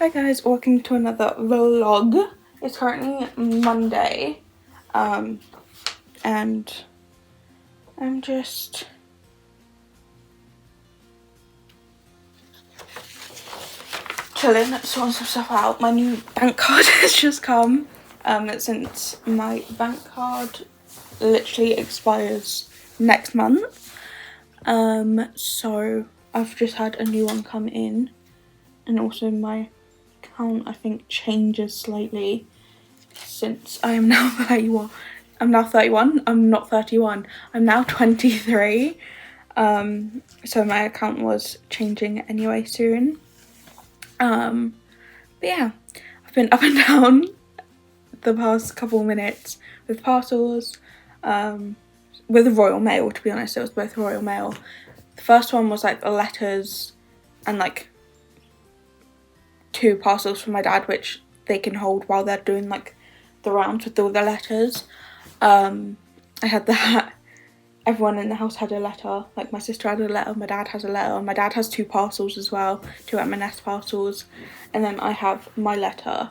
Hi guys, welcome to another vlog. It's currently Monday, and I'm just chilling, sorting some stuff out. My new bank card has just come, since my bank card literally expires next month. So I've just had a new one come in, and also my account I think changes slightly since I am now 31. I'm now 31. I'm not 31. I'm now 23. So my account was changing anyway soon. But yeah, I've been up and down the past couple minutes with parcels, with Royal Mail, to be honest. It was both Royal Mail. The first one was like the letters and like 2 parcels from my dad, which they can hold while they're doing like the rounds with all the letters. I had that. Everyone in the house had a letter. Like my sister had a letter, my dad has a letter, my dad has 2 parcels as well, 2 M&S parcels, and then I have my letter.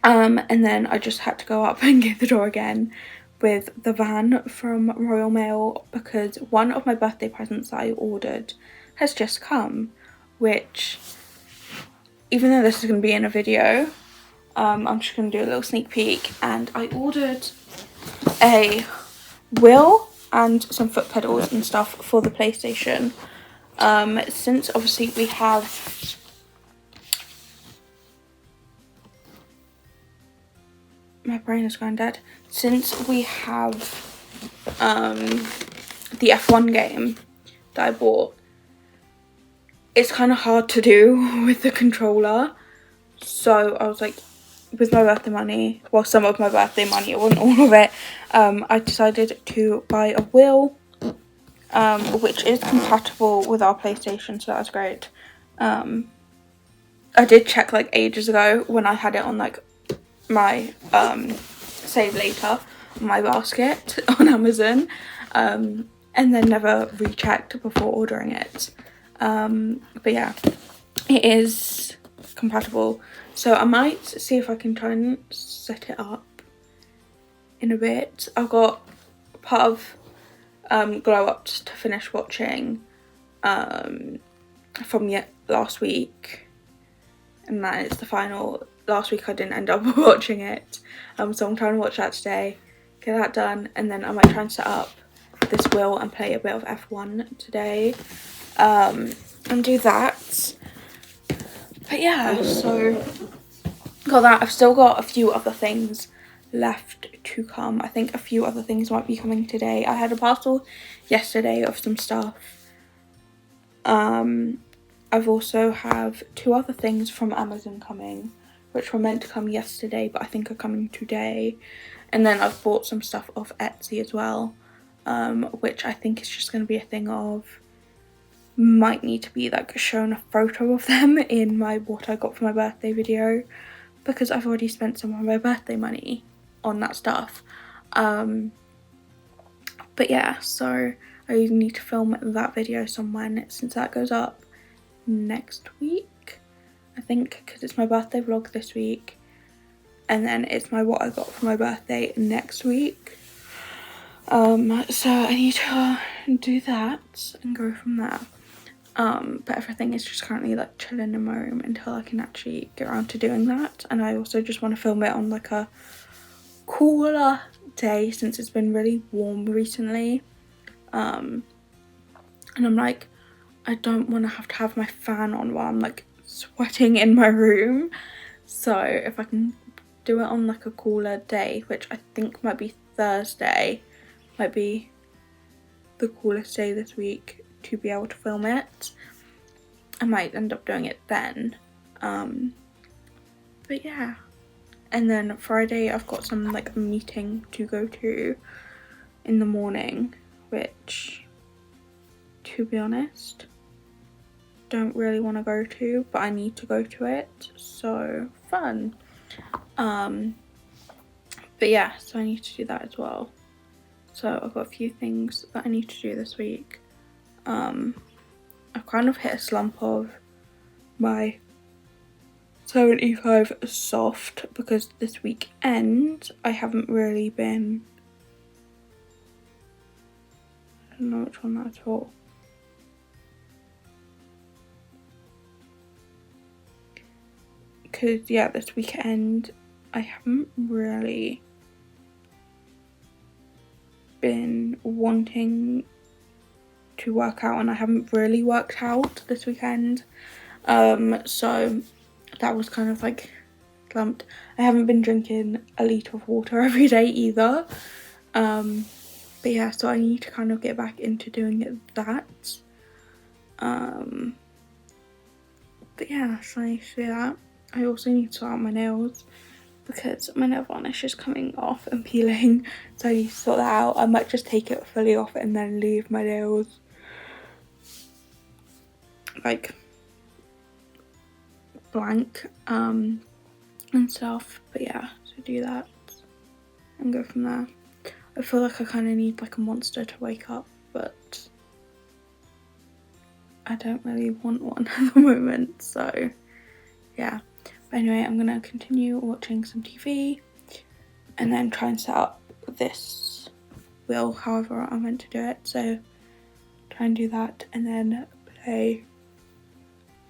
And then I just had to go up and get the door again with the van from Royal Mail because one of my birthday presents that I ordered has just come, which, even though this is going to be in a video, I'm just going to do a little sneak peek. And I ordered a wheel and some foot pedals and stuff for the PlayStation. Since obviously we have my brain is going dead. Since we have the F1 game that I bought, it's kind of hard to do with the controller. So I was like, with my birthday money, well, some of my birthday money, it wasn't all of it, I decided to buy a wheel, which is compatible with our PlayStation, so that's great. I did check like ages ago when I had it on like my save later, my basket on Amazon, and then never rechecked before ordering it. But yeah, it is compatible, so I might see if I can try and set it up in a bit. I've got part of Glow Ups to finish watching from last week, and that is the final. Last week I didn't end up watching it, so I'm trying to watch that today, get that done, and then I might try and set up this wheel and play a bit of F1 today, and do that. But yeah, so got that. I've still got a few other things left to come. I think a few other things might be coming today. I had a parcel yesterday of some stuff. I've also have 2 other things from Amazon coming, which were meant to come yesterday, but I think are coming today. And then I've bought some stuff off Etsy as well, which I think is just going to be a thing of, might need to be like shown a photo of them in my what I got for my birthday video, because I've already spent some of my birthday money on that stuff. But yeah, so I need to film that video somewhere since that goes up next week, I think, because it's my birthday vlog this week, and then it's my what I got for my birthday next week. So I need to do that and go from there. But everything is just currently like chilling in my room until I can actually get around to doing that. And I also just want to film it on like a cooler day since it's been really warm recently. And I'm like, I don't want to have my fan on while I'm like sweating in my room. So if I can do it on like a cooler day, which I think might be Thursday, might be the coolest day this week to be able to film it, I might end up doing it then. But yeah, and then Friday I've got some like meeting to go to in the morning, which, to be honest, don't really want to go to, but I need to go to it, so fun. But yeah, so I need to do that as well. So I've got a few things that I need to do this week. I've kind of hit a slump of my 75 soft, because this weekend I haven't really been, I don't know which one that's for. Because yeah, this weekend I haven't really been wanting to work out, and I haven't really worked out this weekend. So that was kind of like lumped. I haven't been drinking a litre of water every day either. But yeah, so I need to kind of get back into doing that. But yeah, so I need to do that. I also need to sort out my nails because my nail varnish is coming off and peeling, so I need to sort that out. I might just take it fully off and then leave my nails like blank and stuff. But yeah, so do that and go from there. I feel like I kind of need like a monster to wake up, but I don't really want one at the moment, so yeah. But anyway, I'm gonna continue watching some TV and then try and set up this wheel however I'm meant to do it. So try and do that and then play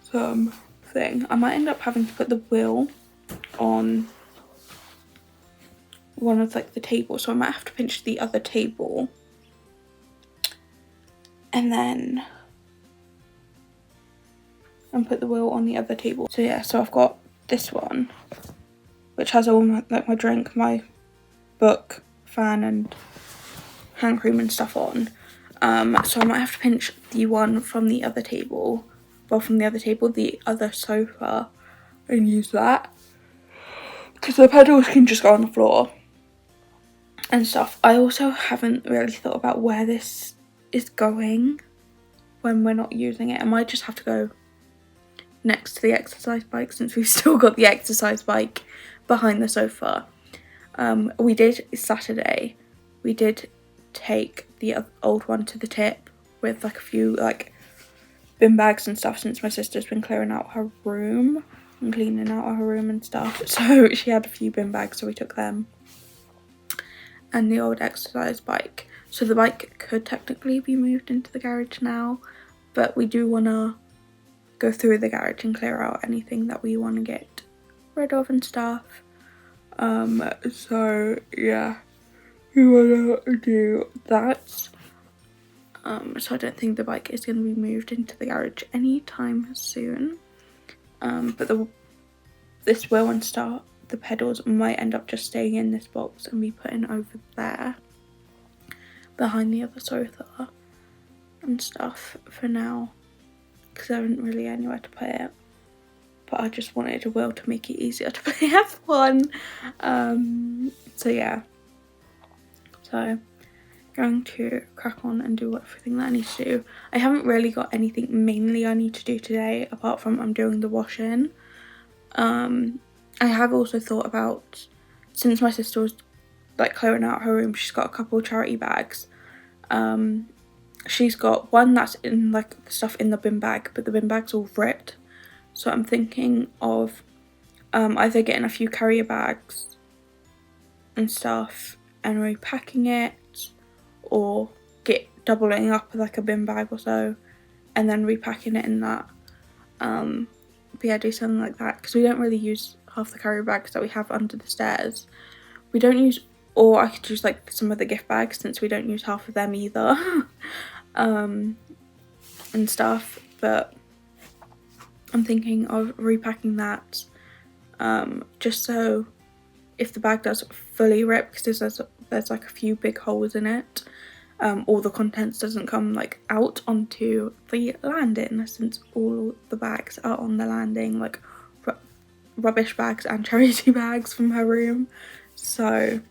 something. I might end up having to put the wheel on one of like the tables, so I might have to pinch the other table and then put the wheel on the other table. So yeah, so I've got this one which has all my, like my drink, my book, fan and hand cream and stuff on. So I might have to pinch the one from the other table, the other sofa, and use that because the pedals can just go on the floor and stuff. I also haven't really thought about where this is going when we're not using it. I might just have to go next to the exercise bike since we've still got the exercise bike behind the sofa. We did Saturday, we did take the old one to the tip with like a few like bin bags and stuff since my sister's been clearing out her room and cleaning out her room and stuff, so she had a few bin bags, so we took them and the old exercise bike. So the bike could technically be moved into the garage now, but we do want to go through the garage and clear out anything that we want to get rid of and stuff. So yeah, we want to do that. So I don't think the bike is going to be moved into the garage anytime soon. But this wheel and start, the pedals might end up just staying in this box and be put in over there behind the other sofa and stuff for now, because I haven't really anywhere to put it. But I just wanted a wheel to make it easier to play F1. So yeah, so going to crack on and do everything that I need to do. I haven't really got anything mainly I need to do today apart from I'm doing the washing. I have also thought about, since my sister was like clearing out her room, she's got a couple of charity bags. She's got one that's in like the stuff in the bin bag, but the bin bag's all ripped. So I'm thinking of either getting a few carrier bags and stuff and repacking it, or doubling up like a bin bag or so and then repacking it in that. But yeah, do something like that, because we don't really use half the carrier bags that we have under the stairs. We don't use, or I could use like some of the gift bags since we don't use half of them either. And stuff, but I'm thinking of repacking that, just so if the bag does fully rip, because there's like a few big holes in it, all the contents doesn't come like out onto the landing, since all the bags are on the landing, like rubbish bags and charity bags from her room. So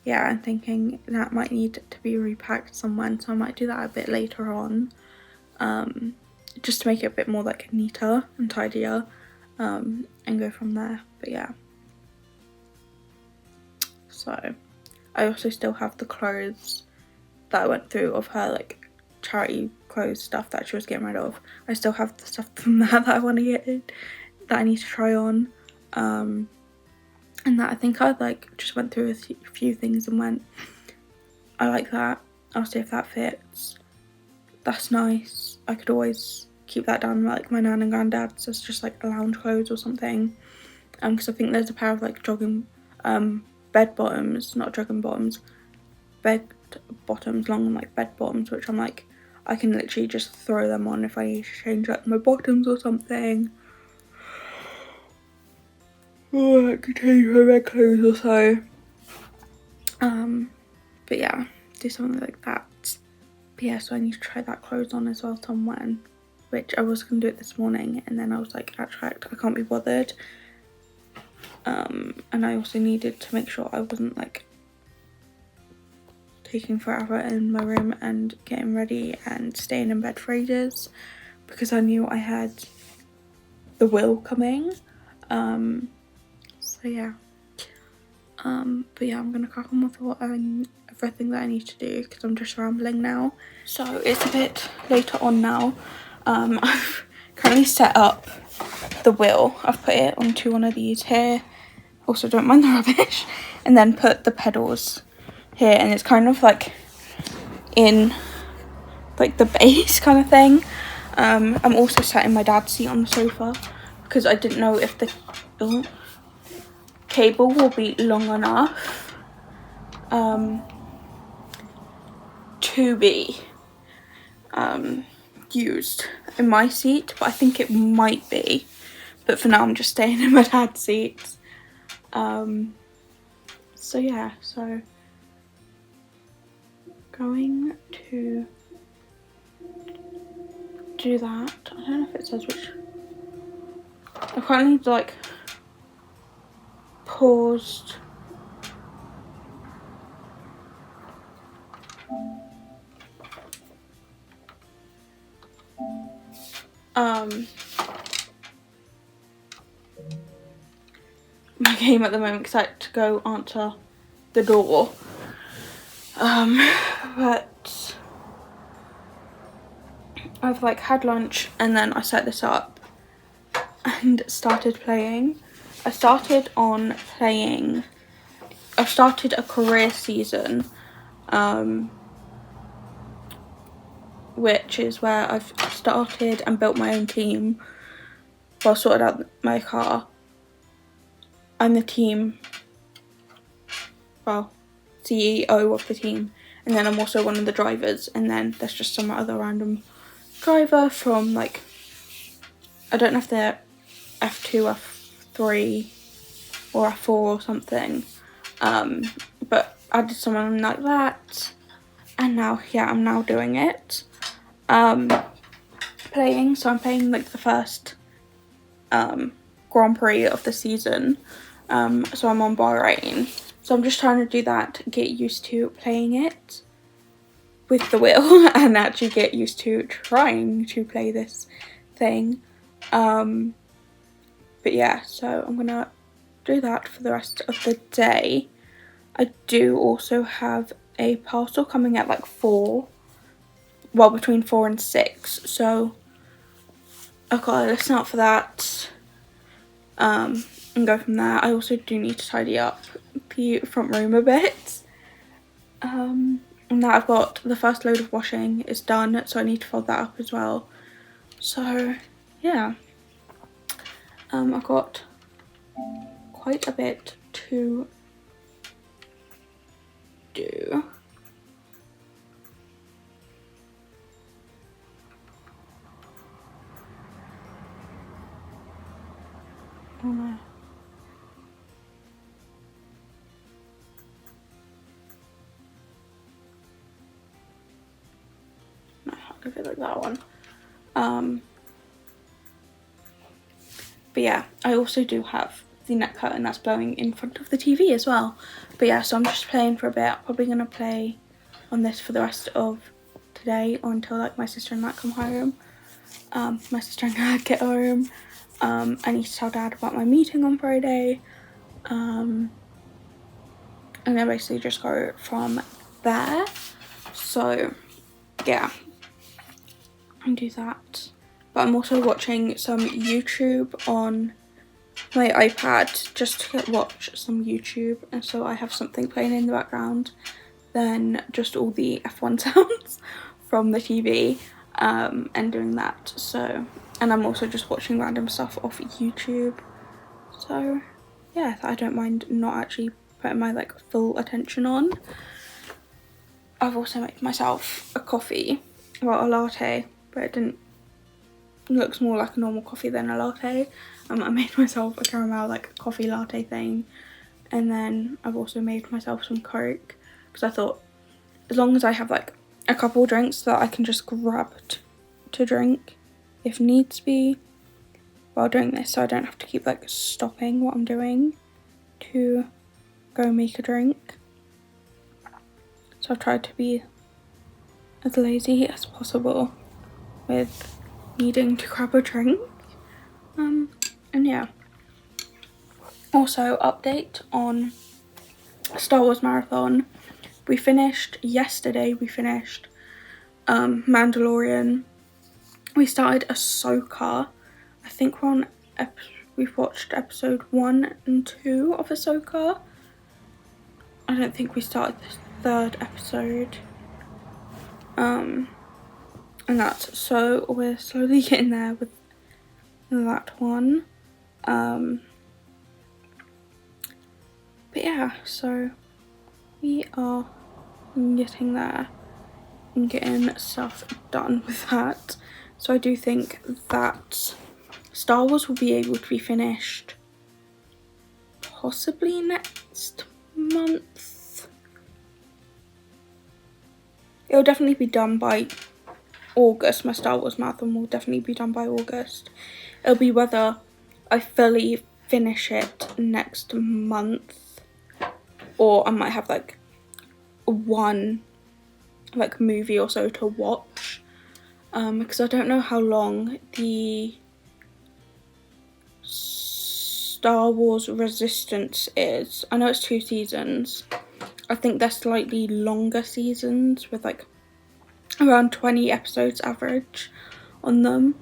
yeah, I'm thinking that might need to be repacked somewhere, so I might do that a bit later on, just to make it a bit more like neater and tidier, and go from there. But yeah, so I also still have the clothes that I went through of her like charity clothes stuff that she was getting rid of. I still have the stuff from that I want to get in, that I need to try on. and that I think I like just went through a few things and went, I like that, I'll see if that fits, that's nice, I could always keep that down like my nan and granddad's as just like a lounge clothes or something, because I think there's a pair of like jogging bed bottoms, not jogging bottoms, bed bottoms, long like bed bottoms, which I'm like, I can literally just throw them on if I need to change like my bottoms or something, or I could change my bed clothes or so. But yeah, do something like that. But yeah, so I need to try that clothes on as well somewhere, which I was gonna do it this morning, and then I was like, actually I can't be bothered. And I also needed to make sure I wasn't like taking forever in my room and getting ready and staying in bed for ages, because I knew I had the will coming. So yeah. But yeah, I'm gonna crack on with everything that I need to do, because I'm just rambling now. So it's a bit later on now. I've currently set up the wheel. I've put it onto one of these here. Also, don't mind the rubbish. And then put the pedals here, and it's kind of like in like the base kind of thing. I'm also sat in my dad's seat on the sofa, because I didn't know if the cable will be long enough to be used in my seat, but I think it might be, but for now I'm just staying in my dad's seat. So yeah, so going to do that. I don't know if it says which. I currently like paused my game at the moment because I had to go answer the door. But I've like had lunch and then I set this up and started playing. I've started a career season, which is where I've started and built my own team while sorted out my car. I'm the team, well, CEO of the team, and then I'm also one of the drivers, and then there's just some other random driver from like, I don't know if they're F2, F3 or F4 or something, but I did something like that, and now, yeah, I'm now doing it. Playing, so I'm playing like the first Grand Prix of the season, so I'm on Bahrain, so I'm just trying to do that, get used to playing it with the wheel and actually get used to trying to play this thing. But yeah, so I'm gonna do that for the rest of the day. I do also have a parcel coming at like 4, well, between 4 and 6, so I've got to listen out for that, and go from there. I also do need to tidy up the front room a bit, and now I've got the first load of washing is done, so I need to fold that up as well. So yeah, I've got quite a bit to do. Oh no. No, I'll give it like that one. But yeah, I also do have the net curtain that's blowing in front of the TV as well. But yeah, so I'm just playing for a bit. Probably gonna play on this for the rest of today or until like my sister and Matt come home. My sister and Dad get home. I need to tell Dad about my meeting on Friday. And then basically just go from there. So yeah, and do that. But I'm also watching some YouTube on my iPad just to watch some YouTube, and so I have something playing in the background, then just all the F1 sounds from the TV, and doing that. So, and I'm also just watching random stuff off YouTube. So yeah, I don't mind not actually putting my like full attention on. I've also made myself a coffee, well, a latte, but it looks more like a normal coffee than a latte. I made myself a caramel like coffee latte thing, and then I've also made myself some Coke, because I thought as long as I have like a couple drinks that I can just grab to drink if needs be while doing this, so I don't have to keep like stopping what I'm doing to go make a drink. So I've tried to be as lazy as possible with needing to grab a drink. And yeah. Also, update on Star Wars Marathon. We finished yesterday, Mandalorian. We started Ahsoka. I think we've watched episode 1 and 2 of Ahsoka. I don't think we started the 3rd episode. And that's, so we're slowly getting there with that one. But yeah, so we are getting there and getting stuff done with that. So I do think that Star Wars will be able to be finished possibly next month. It'll definitely be done by August. My Star Wars marathon will definitely be done by August. It'll be whether I fully finish it next month, or I might have like one like movie or so to watch, because I don't know how long the Star Wars Resistance is. I know it's 2 seasons. I think they're slightly longer seasons with like around 20 episodes average on them,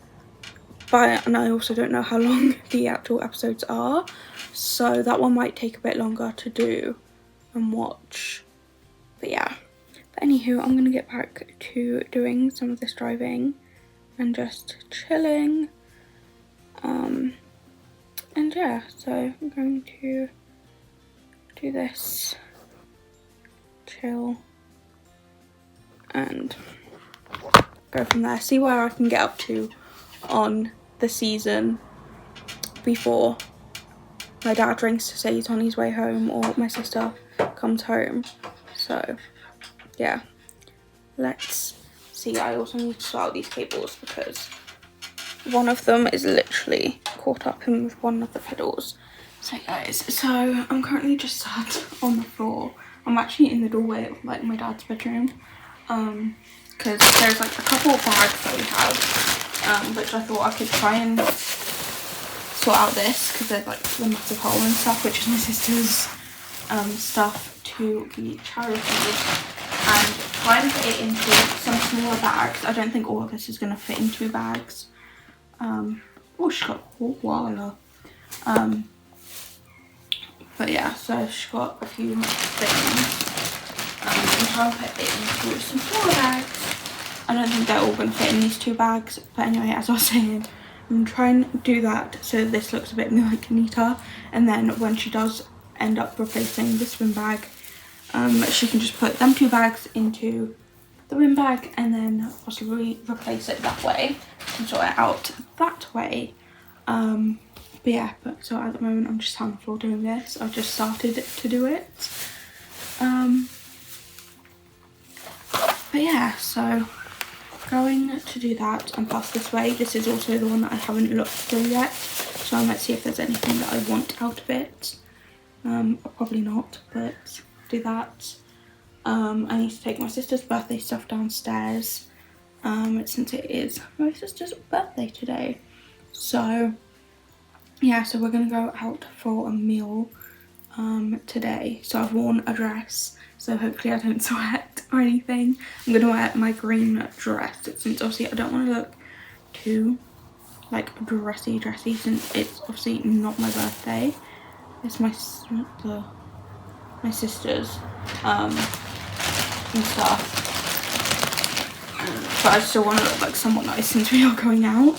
and I also don't know how long the actual episodes are, so that one might take a bit longer to do and watch. But yeah, but anywho, I'm gonna get back to doing some of this driving and just chilling, and yeah, so I'm going to do this, chill, and go from there, see where I can get up to on the season before my dad rings to say he's on his way home or my sister comes home. So yeah, let's see. I also need to sort out these cables because one of them is literally caught up in with one of the pedals. So guys, so I'm currently just sat on the floor. I'm actually in the doorway of like my dad's bedroom, because there's like a couple of bags that we have, which I thought I could try and sort out this, because there's like the massive hole and stuff, which is my sister's stuff to be charity, and try and put it into some smaller bags. I don't think all of this is going to fit in 2 bags. Oh, she's got a whole wall. But yeah, so she's got a few things. I'm trying to put it into some smaller bags. I don't think they're all going to fit in these 2 bags, but anyway, as I was saying, I'm trying to do that so this looks a bit more like neater, and then when she does end up replacing this bin bag, she can just put them 2 bags into the bin bag and then possibly replace it that way and sort it out that way. But yeah, so at the moment I'm just on the floor doing this. I've just started to do it. But yeah, so going to do that and pass this way. This is also the one that I haven't looked through yet, so I might see if there's anything that I want out of it. Probably not, but do that. I need to take my sister's birthday stuff downstairs, since it is my sister's birthday today. So yeah, so we're gonna go out for a meal today. So I've worn a dress, so hopefully I don't sweat or anything. I'm gonna wear my green dress since obviously I don't want to look too like dressy since it's obviously not my birthday. It's my sister's and stuff. But I still want to look like somewhat nice since we are going out.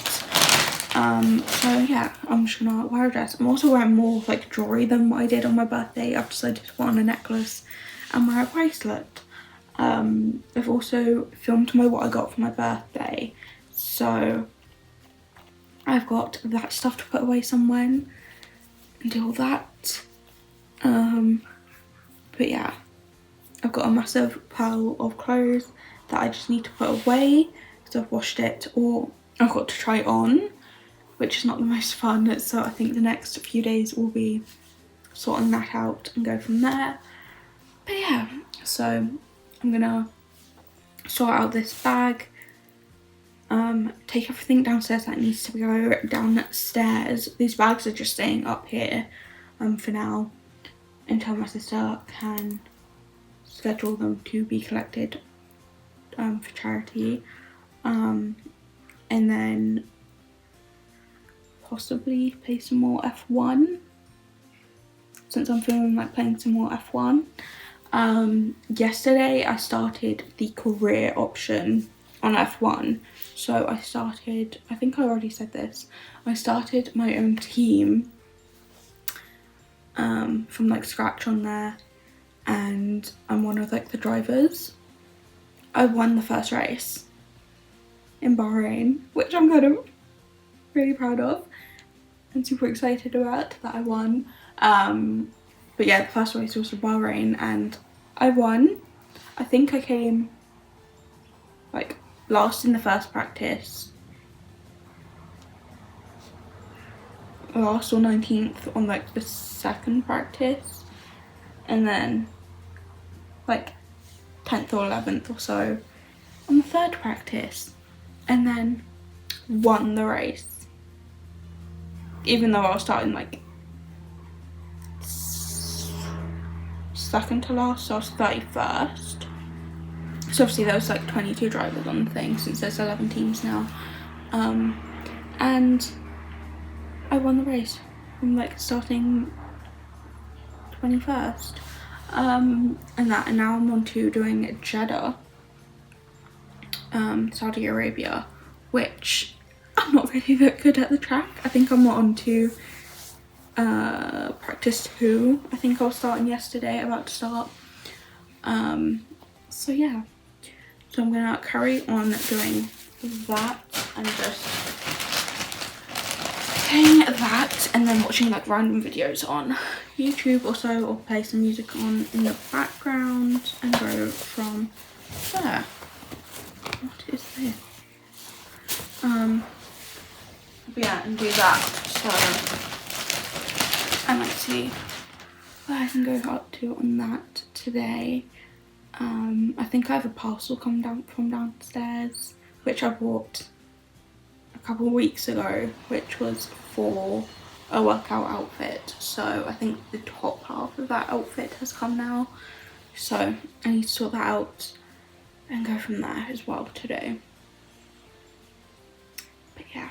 So yeah, I'm just gonna wear a dress. I'm also wearing more like jewelry than what I did on my birthday. I've decided to put on a necklace and wear a bracelet. I've also filmed what I got for my birthday, so I've got that stuff to put away somewhere and do all that. But yeah, I've got a massive pile of clothes that I just need to put away because I've washed it, or I've got to try it on, which is not the most fun. So I think the next few days will be sorting that out and go from there. But yeah, so I'm gonna sort out this bag, take everything downstairs that needs to go downstairs. These bags are just staying up here for now until my sister can schedule them to be collected for charity, and then possibly play some more F1 since I'm feeling like playing some more F1. Yesterday I started the career option on F1, so I started, I think I already said this, I started my own team from like scratch on there, and I'm one of like the drivers. I won the first race in Bahrain, which I'm kind of really proud of and super excited about that I won. But yeah, the first race was for Bahrain and I won. I think I came like last in the first practice, last or 19th on like the second practice, and then like 10th or 11th or so on the third practice, and then won the race, even though I was starting like second to last, so I was 31st. So obviously there was like 22 drivers on the thing since there's 11 teams now, and I won the race from like starting 21st, and now I'm on to doing Jeddah, Saudi Arabia, which I'm not really that good at the track. I think I'm on to practice 2. I think I was starting yesterday, about to start. So yeah, so I'm gonna carry on doing that and just playing that and then watching like random videos on YouTube or so, or play some music on in the background and go from there. What is this? But yeah, and do that. So I might see where I can go up to on that today. I think I have a parcel come down from downstairs, which I bought a couple of weeks ago, which was for a workout outfit. So I think the top half of that outfit has come now. So I need to sort that out and go from there as well today. But yeah.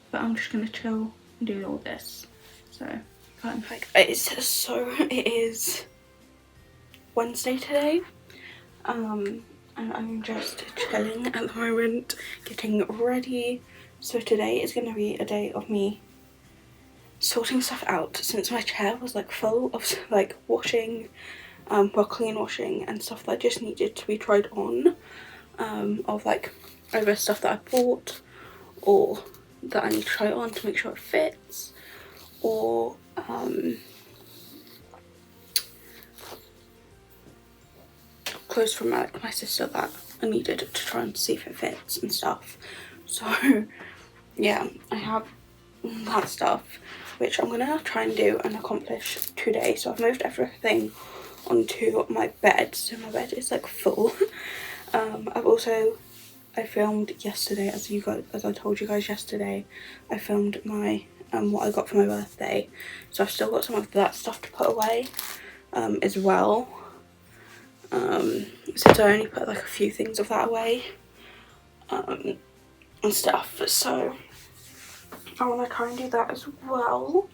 But I'm just gonna chill and do all this. So fun. Like it is Wednesday today. And I'm just chilling at the moment, getting ready. So today is gonna be a day of me sorting stuff out, since my chair was like full of like washing, clean washing and stuff that just needed to be tried on, of like over stuff that I bought or that I need to try on to make sure it fits, or clothes from like my sister that I needed to try and see if it fits and stuff. So yeah, I have that stuff which I'm gonna try and do and accomplish today. So I've moved everything onto my bed, so my bed is like full. I filmed yesterday, as I told you guys yesterday, I filmed my what I got for my birthday, so I've still got some of that stuff to put away as well, since I only put like a few things of that away, and stuff, so I want to try and do that as well.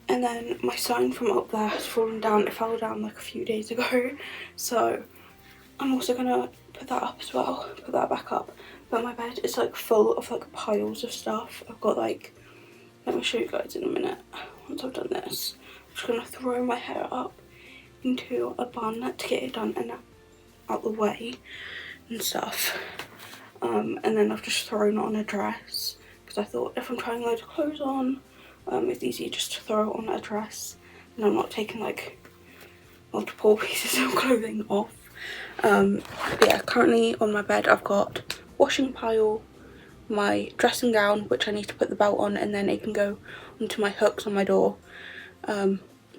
And then my sign from up there has fallen down. It fell down like a few days ago, so I'm also gonna put that up as well, put that back up. But my bed is like full of like piles of stuff. I've got like, let me show you guys in a minute once I've done this. I'm just gonna throw my hair up into a bun to get it done and out the way and stuff. And then I've just thrown on a dress because I thought if I'm trying loads of clothes on, it's easier just to throw on a dress and I'm not taking like multiple pieces of clothing off. But yeah, currently on my bed I've got washing pile, my dressing gown which I need to put the belt on and then it can go onto my hooks on my door,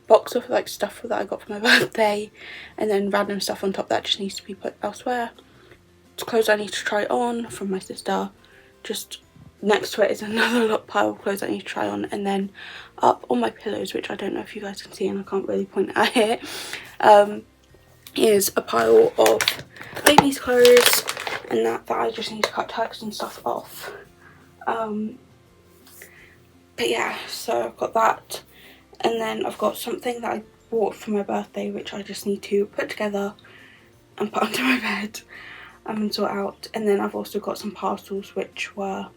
box of like stuff that I got for my birthday, and then random stuff on top that just needs to be put elsewhere. Clothes I need to try on from my sister. Just next to it is another pile of clothes I need to try on, and then up on my pillows, which I don't know if you guys can see and I can't really point at it, is a pile of baby's clothes and that I just need to cut tags and stuff off. But yeah, so I've got that, and then I've got something that I bought for my birthday which I just need to put together and put under my bed and sort out. And then I've also got some parcels which were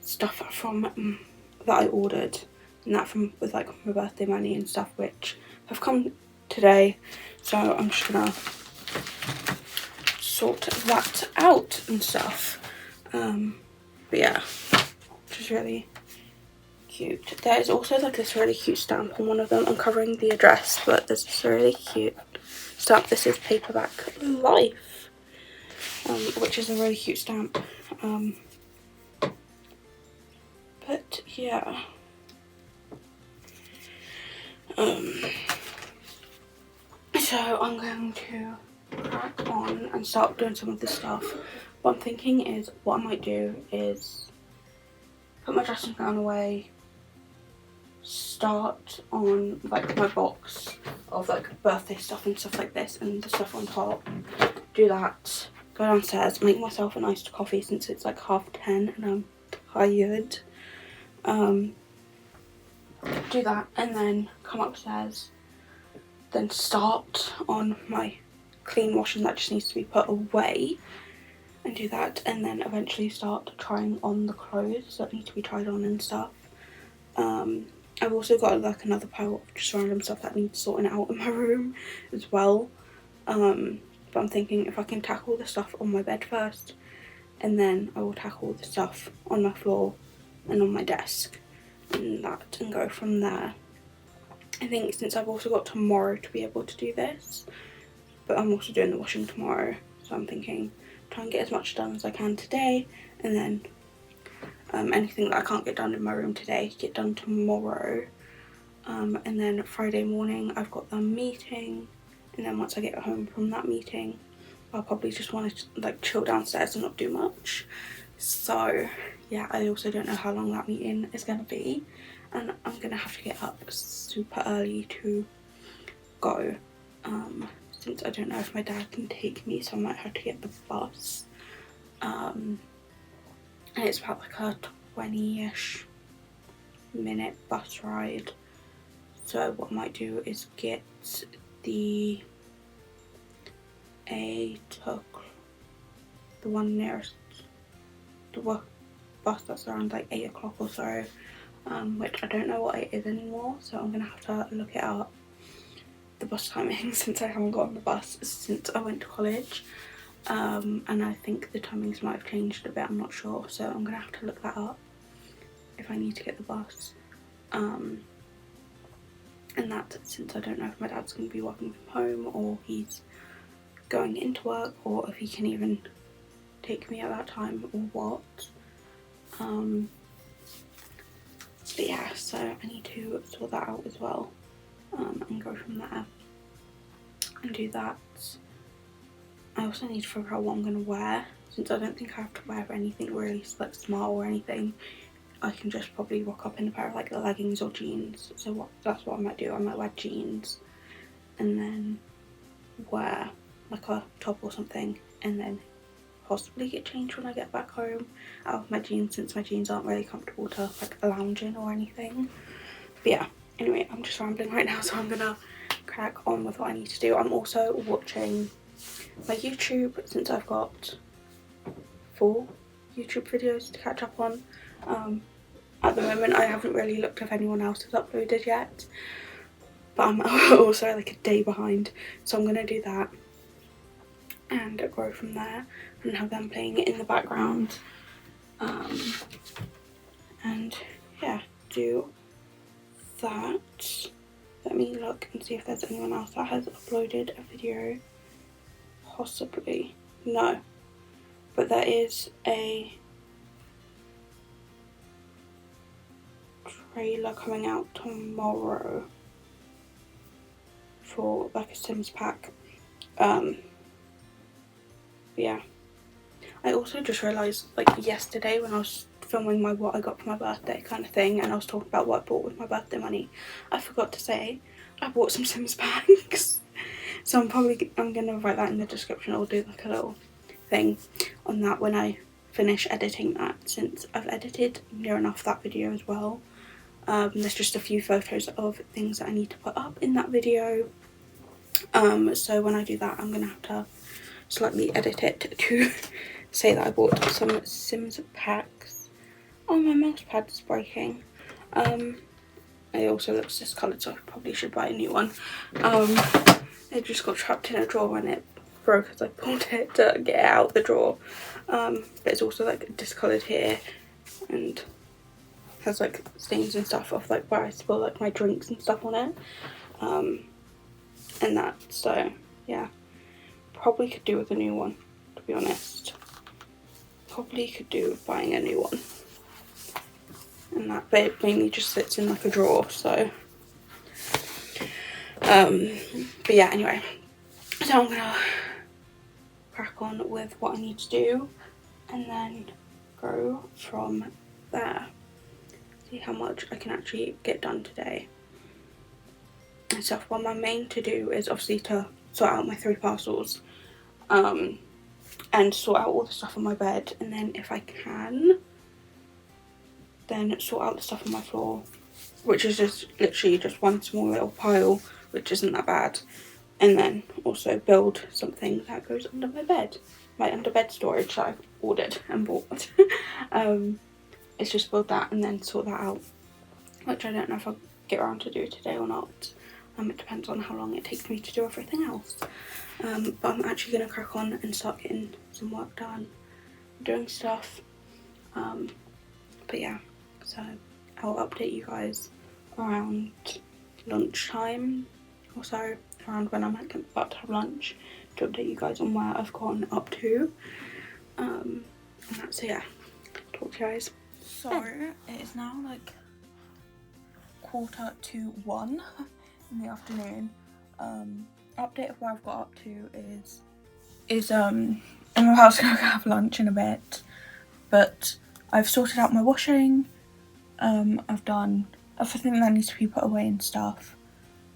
stuff from that I ordered, and that from with like my birthday money and stuff, which have come today, so I'm just gonna sort that out and stuff. But yeah, which is really cute. There is also like this really cute stamp on one of them. I'm covering the address, but there's this really cute stamp. This is Paperback Life, which is a really cute stamp. But yeah, so I'm going to crack on and start doing some of this stuff. What I'm thinking is, what I might do is put my dressing gown away, start on like my box of like birthday stuff and stuff like this and the stuff on top, do that, go downstairs, make myself a nice coffee since it's like 10:30 and I'm tired. Do that and then come upstairs, then start on my clean washing that just needs to be put away and do that, and then eventually start trying on the clothes that need to be tried on and stuff. I've also got like another pile of just random stuff that needs sorting out in my room as well, but I'm thinking if I can tackle the stuff on my bed first and then I will tackle the stuff on my floor and on my desk and that and go from there. I think since I've also got tomorrow to be able to do this, but I'm also doing the washing tomorrow, so I'm thinking try and get as much done as I can today, and then anything that I can't get done in my room today, get done tomorrow. And then Friday morning I've got the meeting, and then once I get home from that meeting I'll probably just want to like chill downstairs and not do much. So yeah, I also don't know how long that meeting is going to be, and I'm going to have to get up super early to go, since I don't know if my dad can take me, so I might have to get the bus. And it's about like a 20-ish minute bus ride, so what I might do is get the one nearest the bus that's around like 8 o'clock or so, which I don't know what it is anymore, so I'm gonna have to look it up, the bus timing, since I haven't got on the bus since I went to college. And I think the timings might have changed a bit, I'm not sure, so I'm gonna have to look that up if I need to get the bus. And that, since I don't know if my dad's going to be working from home or he's going into work, or if he can even take me at that time or what. But yeah, so I need to sort that out as well, and go from there and do that. I also need to figure out what I'm going to wear, since I don't think I have to wear anything really like smart or anything. I can just probably rock up in a pair of like leggings or jeans, so that's what I might do. I might wear jeans and then wear like a top or something, and then possibly get changed when I get back home out of my jeans, since my jeans aren't really comfortable to like lounge in or anything. But yeah, anyway, I'm just rambling right now, so I'm gonna crack on with what I need to do. I'm also watching my YouTube, since I've got 4 YouTube videos to catch up on. At the moment I haven't really looked if anyone else has uploaded yet, but I'm also like a day behind, so I'm gonna do that and go from there and have them playing it in the background, and yeah, do that. Let me look and see if there's anyone else that has uploaded a video. Possibly. No, but there is a trailer coming out tomorrow for like a Sims pack. Yeah, I also just realised like yesterday when I was filming my what I got for my birthday kind of thing, and I was talking about what I bought with my birthday money, I forgot to say I bought some Sims packs. So I'm gonna write that in the description, or do like a little thing on that when I finish editing that, since I've edited near enough that video as well. There's just a few photos of things that I need to put up in that video, so when I do that I'm gonna have to slightly edit it to say that I bought some Sims packs. Oh, my mouse pad is breaking. It also looks discoloured, so I probably should buy a new one. It just got trapped in a drawer and it broke as I pulled it to get it out the drawer. But it's also like discoloured here and has like stains and stuff off like where I spill like my drinks and stuff on it, and that. So yeah, probably could do with a new one, to be honest. Probably could do with buying a new one, and that, but it mainly just sits in like a drawer. So but yeah, anyway, so I'm gonna crack on with what I need to do and then go from there. See how much I can actually get done today and stuff. Well, my main to do is obviously to sort out my 3 parcels, and sort out all the stuff on my bed, and then if I can, then sort out the stuff on my floor, which is just literally just one small little pile, which isn't that bad, and then also build something that goes under my bed, my under bed storage that I've ordered and bought. It's just build that and then sort that out, which I don't know if I'll get around to do today or not. It depends on how long it takes me to do everything else. But I'm actually going to crack on and start getting some work done, doing stuff. But yeah, so I'll update you guys around lunchtime or so, around when I'm like about to have lunch, to update you guys on where I've gone up to. And that's it, yeah. Talk to you guys. So it is now like 1:45 in the afternoon. Update of where I've got up to is I'm about to go have lunch in a bit, but I've sorted out my washing. I've done everything that needs to be put away and stuff,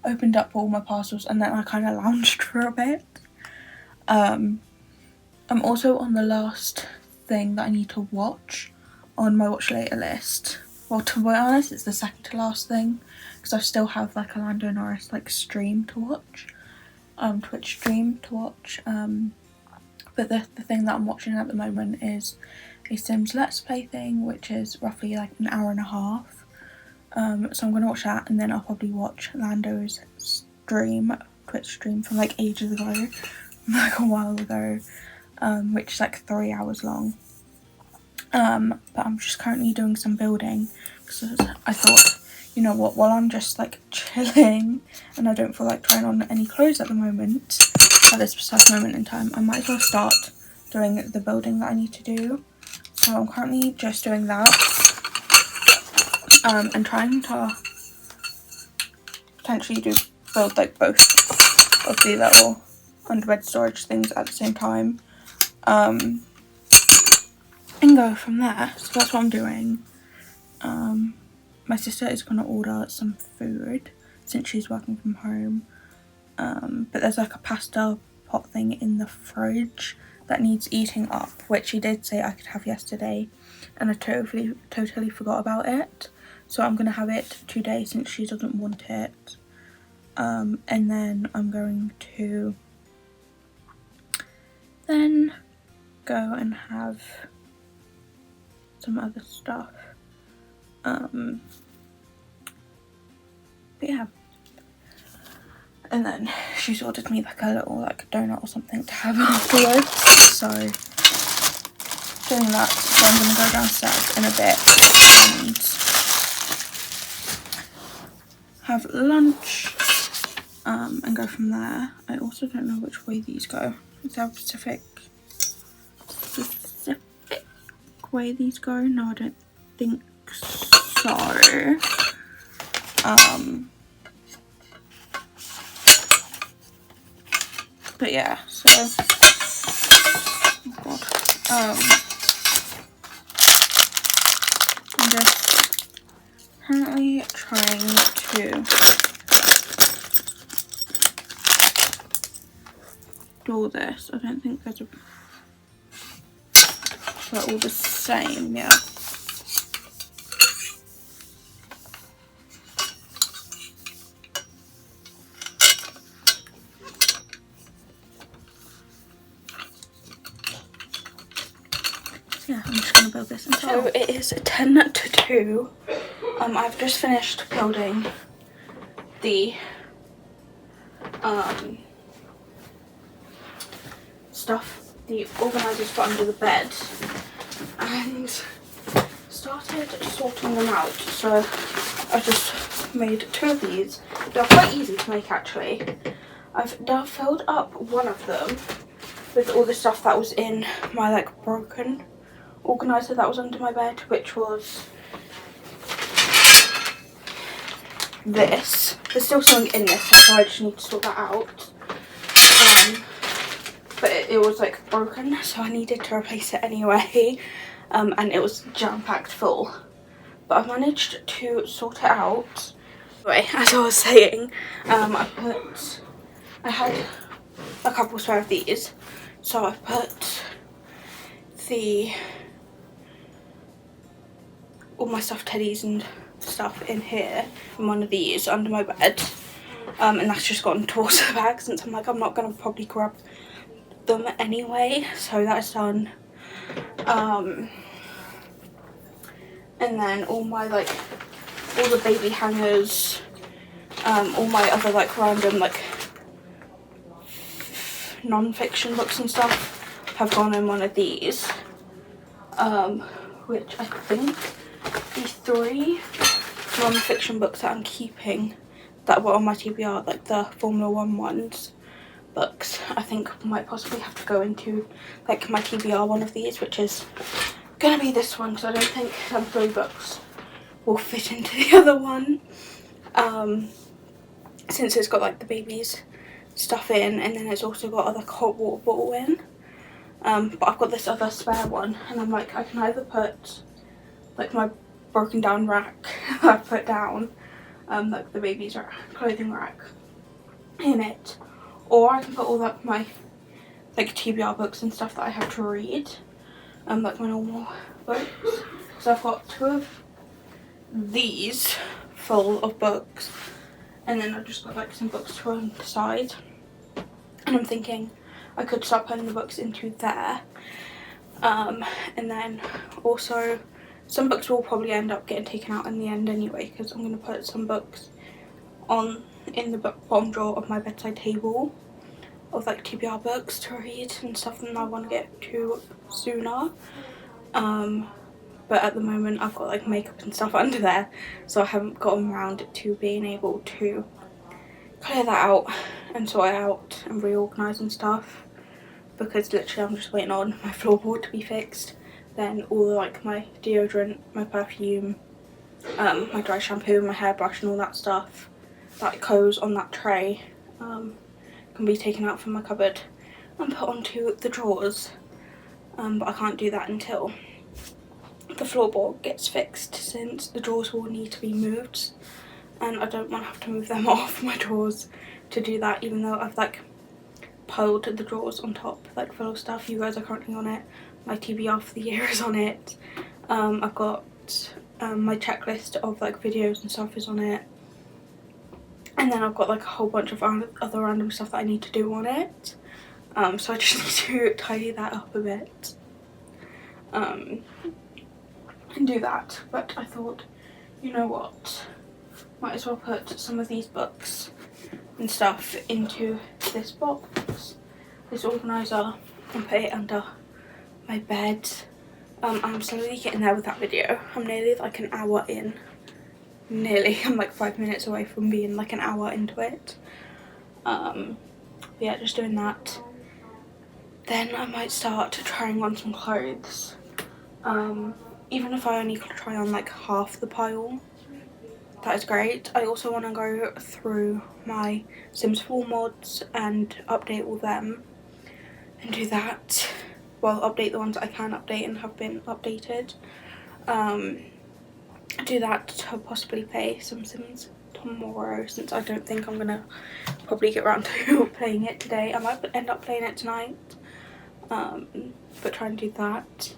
opened up all my parcels, and then I kind of lounged for a bit. I'm also on the last thing that I need to watch on my watch later list. Well, to be honest, it's the second to last thing, because I still have like a Lando Norris like stream to watch, Twitch stream to watch. But the thing that I'm watching at the moment is a Sims Let's Play thing, which is roughly like an hour and a half. So I'm gonna watch that, and then I'll probably watch Lando's stream, Twitch stream from like ages ago, like a while ago, which is like 3 hours long. But I'm just currently doing some building, because I thought, you know what, while I'm just like chilling and I don't feel like trying on any clothes at the moment, at this precise moment in time, I might as well start doing the building that I need to do. So I'm currently just doing that, and trying to potentially build like both of the little underbed storage things at the same time, and go from there. So that's what I'm doing. My sister is going to order some food since she's working from home, but there's like a pasta pot thing in the fridge that needs eating up, which she did say I could have yesterday, and I totally forgot about it. So I'm gonna have it today since she doesn't want it. And then I'm going to then go and have some other stuff. But yeah. And then she's ordered me like a little like donut or something to have afterwards. So doing that. So I'm gonna go downstairs in a bit and have lunch and go from there. I also don't know which way these go. Is there a specific way these go? No, I don't think so. But yeah, so oh god. I'm just currently trying to do all this. I don't think there's a they're all the same, yeah. Yeah, I'm just gonna build this in. So it is 10 to 2. I've just finished building the stuff, the organisers for under the bed, and started sorting them out. So I just made 2 of these. They're quite easy to make actually. I've now filled up one of them with all the stuff that was in my like broken organiser that was under my bed, which was this. There's still something in this, so I just need to sort that out. But it was like broken, so I needed to replace it anyway. And it was jam-packed full. But I managed to sort it out. Anyway, as I was saying, I had a couple spare of these, so I put all my stuffed teddies and stuff in here, in one of these under my bed, and that's just gotten towards the bag since I'm like, I'm not gonna probably grab them anyway, so that's done. And then all the baby hangers, all my other like random like non-fiction books and stuff have gone in one of these, which I think the 3 non-fiction books that I'm keeping that were on my TBR, like the Formula 1 ones books, I think might possibly have to go into like my TBR one of these, which is gonna be this one, because I don't think some 3 books will fit into the other one, since it's got like the baby's stuff in, and then it's also got a hot water bottle in. But I've got this other spare one, and I'm like, I can either put like my broken down rack I've put down, like the baby's clothing rack in it, or I can put all like my like TBR books and stuff that I have to read, like my normal books. So I've got 2 of these full of books, and then I've just got like some books to put on the side, and I'm thinking I could start putting the books into there, and then also some books will probably end up getting taken out in the end anyway, because I'm going to put some books in the bottom drawer of my bedside table of like TBR books to read and stuff that I want to get to sooner. But at the moment I've got like makeup and stuff under there, so I haven't gotten around to being able to clear that out and sort it out and reorganise and stuff, because literally I'm just waiting on my floorboard to be fixed. Then all like my deodorant, my perfume, my dry shampoo, my hairbrush and all that stuff that goes on that tray can be taken out from my cupboard and put onto the drawers, but I can't do that until the floorboard gets fixed, since the drawers will need to be moved, and I don't want to have to move them off my drawers to do that, even though I've like piled the drawers on top, like full of stuff. You guys are currently on it. My TBR for the year is on it. I've got my checklist of like videos and stuff is on it. And then I've got like a whole bunch of other random stuff that I need to do on it. So I just need to tidy that up a bit. And do that. But I thought, you know what? Might as well put some of these books and stuff into this box, this organiser, and put it under my bed. I'm slowly getting there with that video. I'm nearly like an hour in. I'm like 5 minutes away from being like an hour into it. Yeah, just doing that. Then I might start trying on some clothes. Even if I only could try on like half the pile, that is great. I also want to go through my Sims 4 mods and update all them and do that. Well, update the ones that I can update and have been updated. Do that to possibly play some Sims tomorrow, since I don't think I'm gonna probably get around to playing it today. I might end up playing it tonight, but try and do that.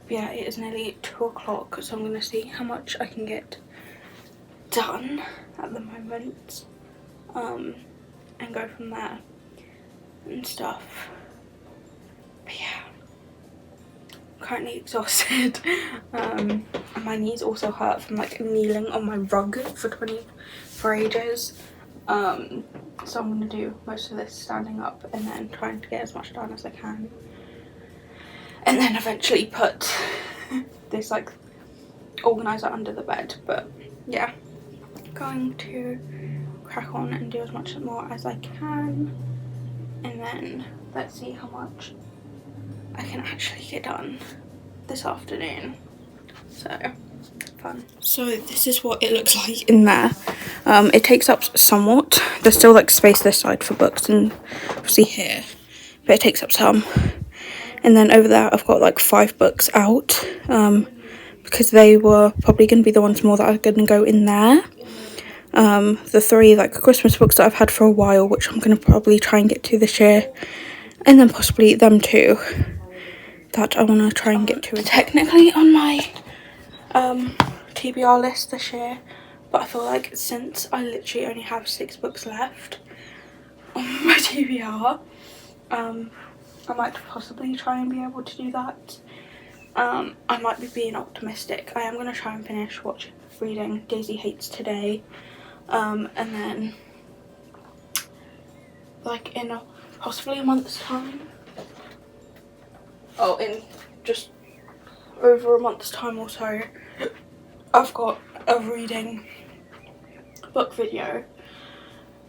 But yeah, it is nearly 2 o'clock, so I'm gonna see how much I can get done at the moment, and go from there and stuff. But yeah, I'm currently exhausted. And my knees also hurt from like kneeling on my rug for ages. So I'm gonna do most of this standing up and then trying to get as much done as I can, and then eventually put this like organizer under the bed. But yeah, going to crack on and do as much more as I can, and then let's see how much I can actually get done this afternoon. So fun. So this is what it looks like in there. It takes up somewhat. There's still like space this side for books and obviously here, but it takes up some. And then over there I've got like 5 books out, because they were probably going to be the ones more that are going to go in there. The 3 like Christmas books that I've had for a while, which I'm going to probably try and get to this year, and then possibly them 2 that I want to try and get to. Technically on my TBR list this year, but I feel like since I literally only have 6 books left on my TBR, I might possibly try and be able to do that. I might be being optimistic. I am going to try and finish reading Daisy Hates today, and then like in possibly a month's time, in just over a month's time or so, I've got a reading book video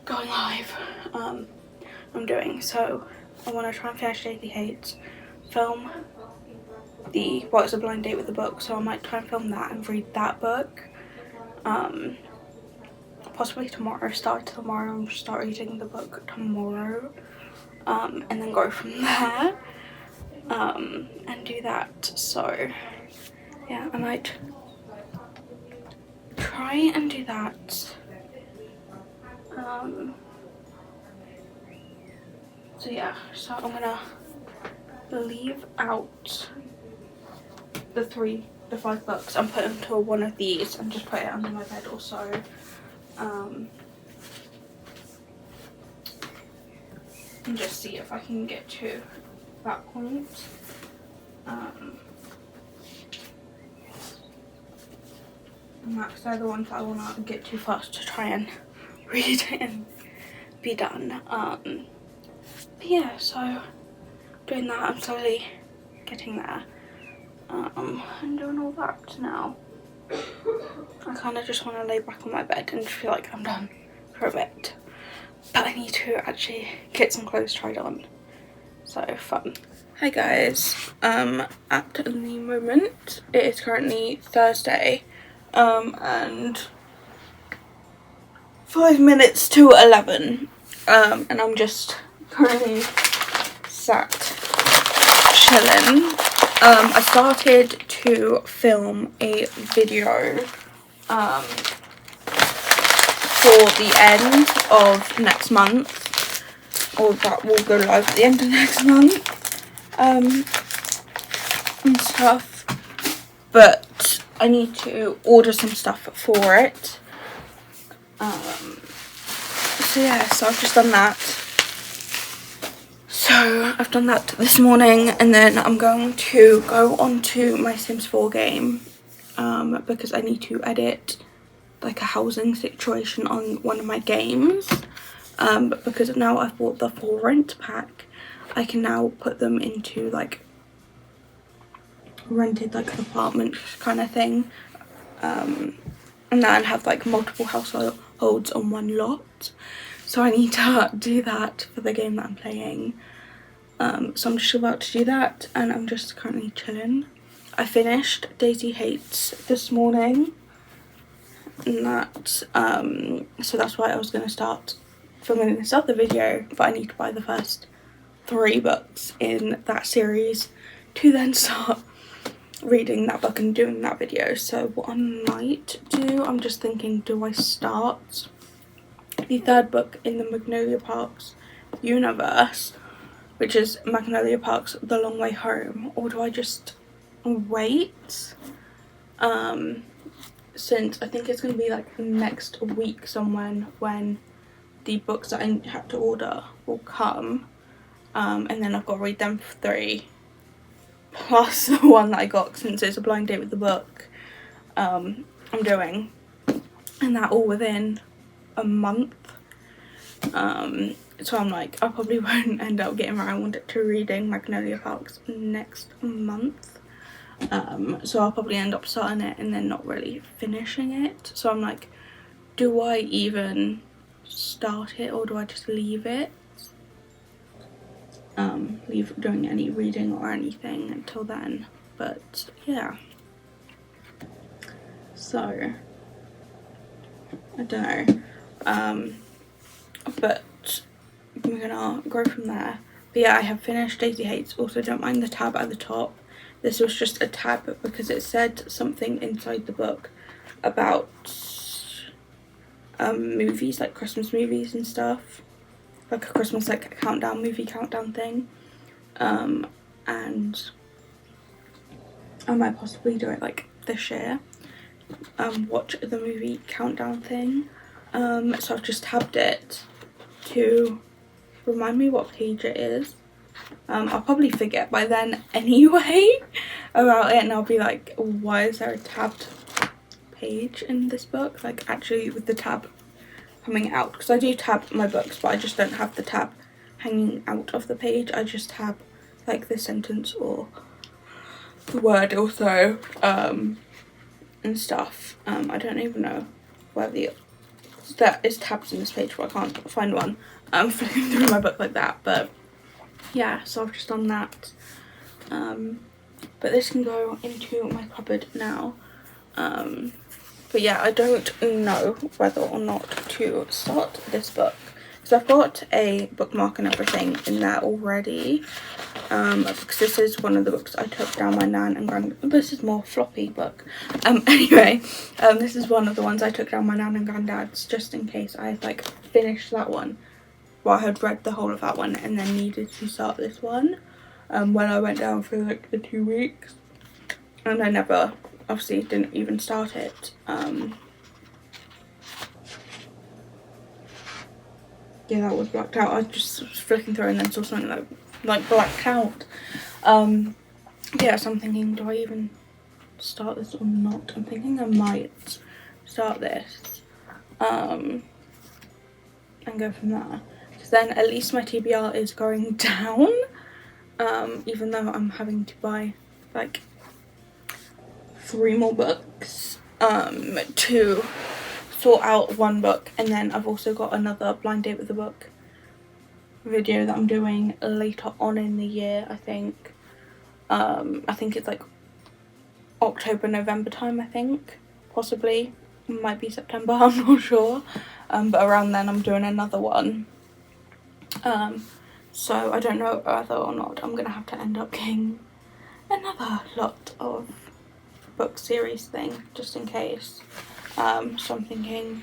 going live. I'm doing, so I want to try and finish Daisy Hates, film it's a blind date with the book, so I might try and film that and read that book. Possibly tomorrow, start reading the book tomorrow, and then go from there, and do that. So yeah, I might try and do that. So yeah, so I'm gonna leave out the 5 books and put them to one of these and just put it under my bed or so. And just see if I can get to that point. And they're the ones that I want to get to first to try and read and be done. But yeah, so doing that, I'm slowly getting there, and doing all that now. I kind of just want to lay back on my bed and feel like I'm done for a bit, but I need to actually get some clothes tried on, so fun. Hi guys, at the moment it is currently Thursday, and 5 minutes to 11, and I'm just currently sat chilling. I started to film a video for the end of next month, or that will go live at the end of next month, and stuff, but I need to order some stuff for it. So yeah, so I've just done that. So I've done that this morning, and then I'm going to go on to my Sims 4 game, because I need to edit like a housing situation on one of my games, but because now I've bought the full rent pack, I can now put them into like rented like apartment kind of thing, and then have like multiple households on one lot. So I need to do that for the game that I'm playing. So I'm just about to do that, and I'm just currently chilling. I finished Daisy Hates this morning, and that so that's why I was going to start filming this other video, but I need to buy the first 3 books in that series to then start reading that book and doing that video. So what I might do, I'm just thinking, do I start the 3rd book in the Magnolia Parks universe, which is Magnolia Parks The Long Way Home, or do I just wait, since I think it's going to be like next week somewhere when the books that I had to order will come, and then I've got to read them for 3 plus the one that I got since it's a blind date with the book I'm doing, and that all within a month. So I'm like, I probably won't end up getting around to reading Magnolia Parks next month, so I'll probably end up starting it and then not really finishing it. So I'm like, do I even start it, or do I just leave it, leave doing any reading or anything until then? But yeah, so I don't know, but we're gonna go from there. But yeah, I have finished Daisy Hates. Also, don't mind the tab at the top. This was just a tab because it said something inside the book about movies, like Christmas movies and stuff, like a Christmas like countdown movie countdown thing, and I might possibly do it like this year, watch the movie countdown thing. So I've just tabbed it to remind me what page it is. I'll probably forget by then anyway about it, and I'll be like, why is there a tabbed page in this book, like actually with the tab coming out, because I do tab my books, but I just don't have the tab hanging out of the page. I just have like the sentence or the word or so, and stuff. I don't even know where that is tabs in this page, but I can't find one. I'm flipping through my book like that, but yeah, so I've just done that. But this can go into my cupboard now. But yeah, I don't know whether or not to start this book, because I've got a bookmark and everything in there already, because this is one of the books I took down my nan and grand. This is more floppy book. Anyway, this is one of the ones I took down my nan and granddad's, just in case I had like finished that one, well, I had read the whole of that one and then needed to start this one, when I went down for like the 2 weeks, and I never, obviously didn't even start it. Yeah, that was blacked out. I just was flicking through and then saw something that like blacked out. Yeah, so I'm thinking, do I even start this or not? I'm thinking I might start this, and go from there, because then at least my TBR is going down, even though I'm having to buy like 3 more books to sort out one book, and then I've also got another blind date with the book video that I'm doing later on in the year. I think it's like October, November time, I think, possibly, it might be September, I'm not sure, but around then I'm doing another one, so I don't know whether or not I'm gonna have to end up getting another lot of book series thing, just in case. So I'm thinking,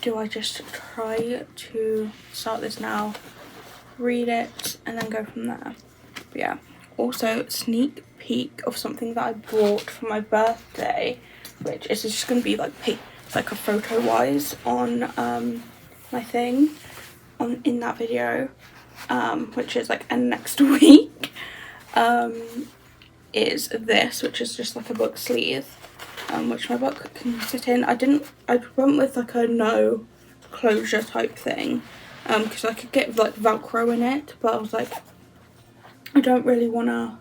do I just try to start this now read it and then go from there. But yeah, also sneak peek of something that I bought for my birthday, which is just going to be like a photo wise on my thing in that video, which is like next week, is this, which is just like a book sleeve, which my book can sit in. I went with like a no closure type thing, because I could get like Velcro in it, but I was like, I don't really want to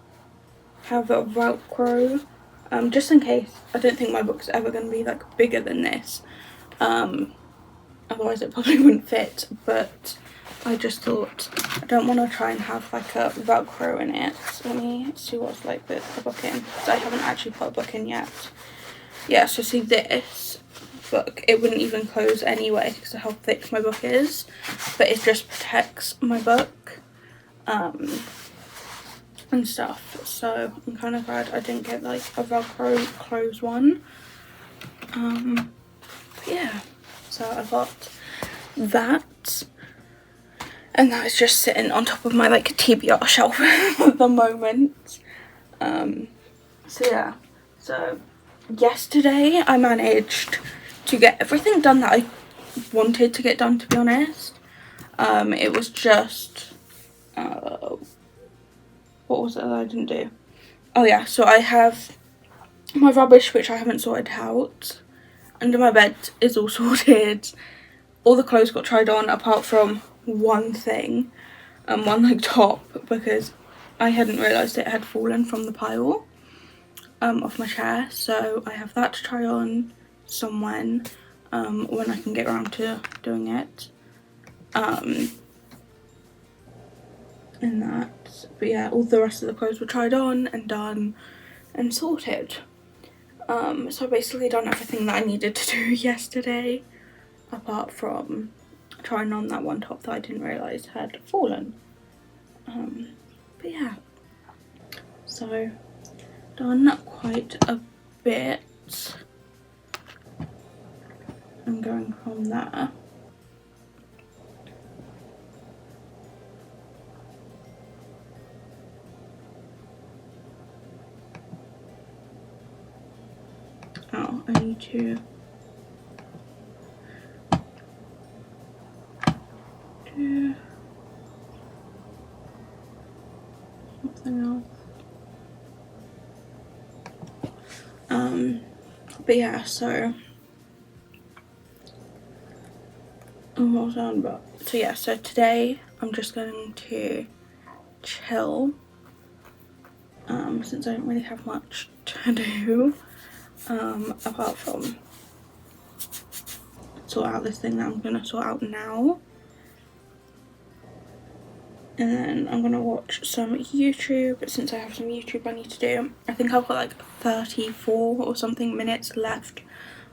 have a Velcro, just in case. I don't think my book's ever going to be like bigger than this, otherwise it probably wouldn't fit, but I just thought I don't want to try and have like a Velcro in it. So let me see what's like with the book in, because I haven't actually put a book in yet. Yeah, so see this book, it wouldn't even close anyway because of how thick my book is, but it just protects my book and stuff. So I'm kind of glad I didn't get like a Velcro close one. But yeah, so I got that, and that is just sitting on top of my like TBR shelf at the moment. So yeah, so yesterday I managed to get everything done that I wanted to get done, to be honest. It was just what was it that I didn't do? Oh yeah, so I have my rubbish, which I haven't sorted out. Under my bed is all sorted. All the clothes got tried on apart from one thing, one like top, because I hadn't realised it had fallen from the pile off my chair. So I have that to try on when I can get around to doing it. And that, but yeah, all the rest of the clothes were tried on and done and sorted. So I basically done everything that I needed to do yesterday, apart from trying on that one top that I didn't realise had fallen. But yeah, so done quite a bit. I'm going from there. Oh, I need to do something else. But yeah, so what was I on about? So yeah, so today I'm just going to chill, since I don't really have much to do, apart from sort out this thing that I'm gonna sort out now. And then I'm gonna watch some YouTube, since I have some YouTube I need to do. I think I've got like 34 or something minutes left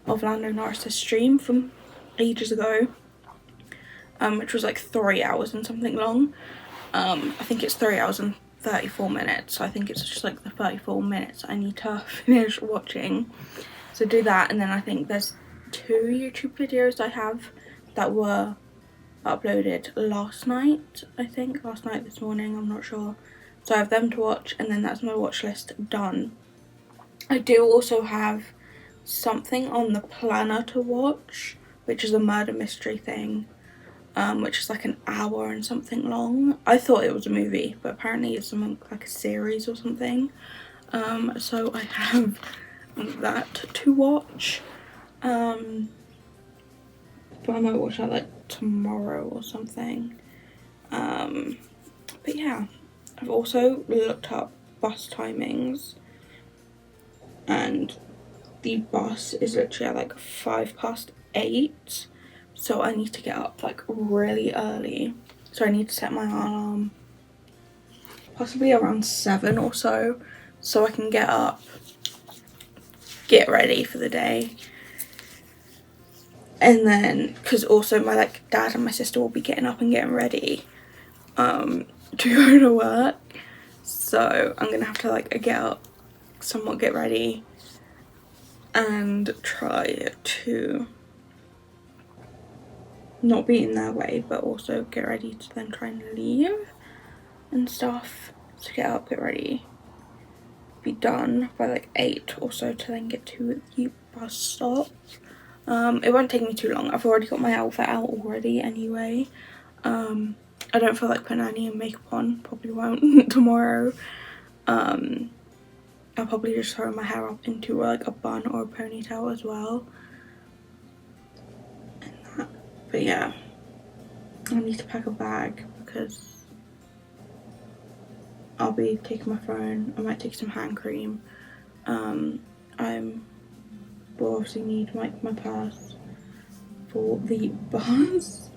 of Lando Norris's stream from ages ago, which was like 3 hours and something long. I think it's 3 hours and 34 minutes, so I think it's just like the 34 minutes I need to finish watching. So do that, and then I think there's 2 YouTube videos I have that were uploaded last night, this morning, I'm not sure. So I have them to watch, and then that's my watch list done. I do also have something on the planner to watch, which is a murder mystery thing, which is like an hour and something long. I thought it was a movie, but apparently it's something like a series or something. So I have that to watch. But I might watch that like tomorrow or something. But yeah, I've also looked up bus timings, and the bus is literally at like 8:05, so I need to get up like really early. So I need to set my alarm possibly around 7 or so I can get up, get ready for the day. And then, because also my like dad and my sister will be getting up and getting ready to go to work, so I'm gonna have to like get up, somewhat get ready, and try to not be in their way, but also get ready to then try and leave and stuff. So get up, get ready, be done by like 8 or so to then get to the bus stop. It won't take me too long. I've already got my outfit out already anyway. I don't feel like putting any makeup on, probably won't tomorrow. I'll probably just throw my hair up into like a bun or a ponytail as well. But yeah, I need to pack a bag because I'll be taking my phone. I might take some hand cream. Will obviously need my purse for the bus.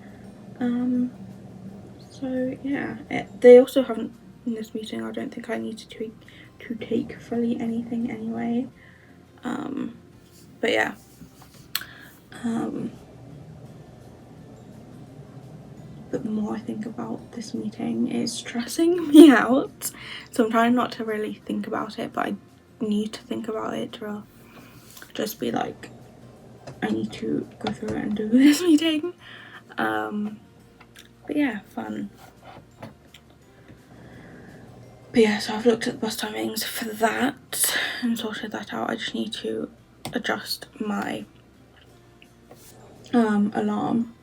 So yeah, they also haven't in this meeting. I don't think I need to take fully anything anyway. But yeah. But the more I think about this meeting, it's stressing me out. So I'm trying not to really think about it, but I need to think about it to just be like, I need to go through it and do this meeting. But yeah, fun. But yeah, so I've looked at the bus timings for that and sorted that out. I just need to adjust my alarm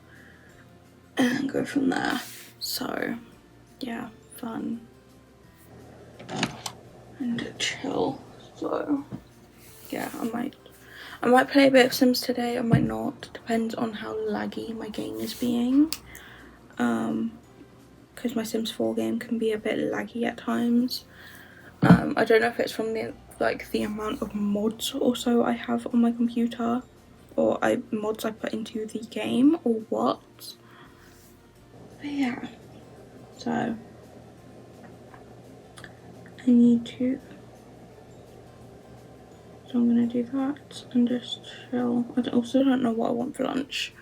and go from there. So yeah, fun and chill. So yeah, I might play a bit of Sims today, I might not, depends on how laggy my game is being. Because my Sims 4 game can be a bit laggy at times. I don't know if it's from the amount of mods or so I have on my computer, or mods I put into the game, or what. But yeah, so I need to. So I'm gonna do that and just chill. I also don't know what I want for lunch,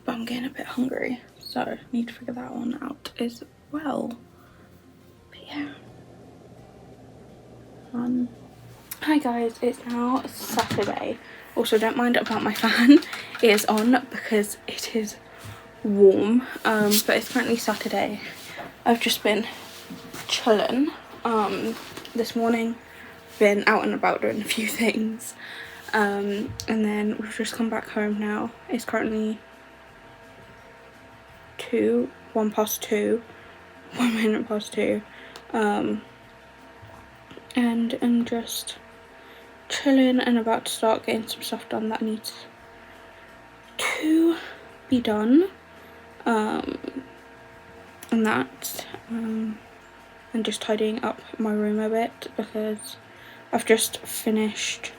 but I'm getting a bit hungry, so I need to figure that one out as well. But yeah, fun. Hi guys, it's now Saturday. Also, don't mind about my fan. It is on because it is warm, but it's currently Saturday. I've just been chilling this morning, been out and about doing a few things, and then we've just come back home now. It's currently 1 past 2, 1 minute past 2, and I'm just chilling and about to start getting some stuff done that needs to be done, and that, and just tidying up my room a bit because I've just finished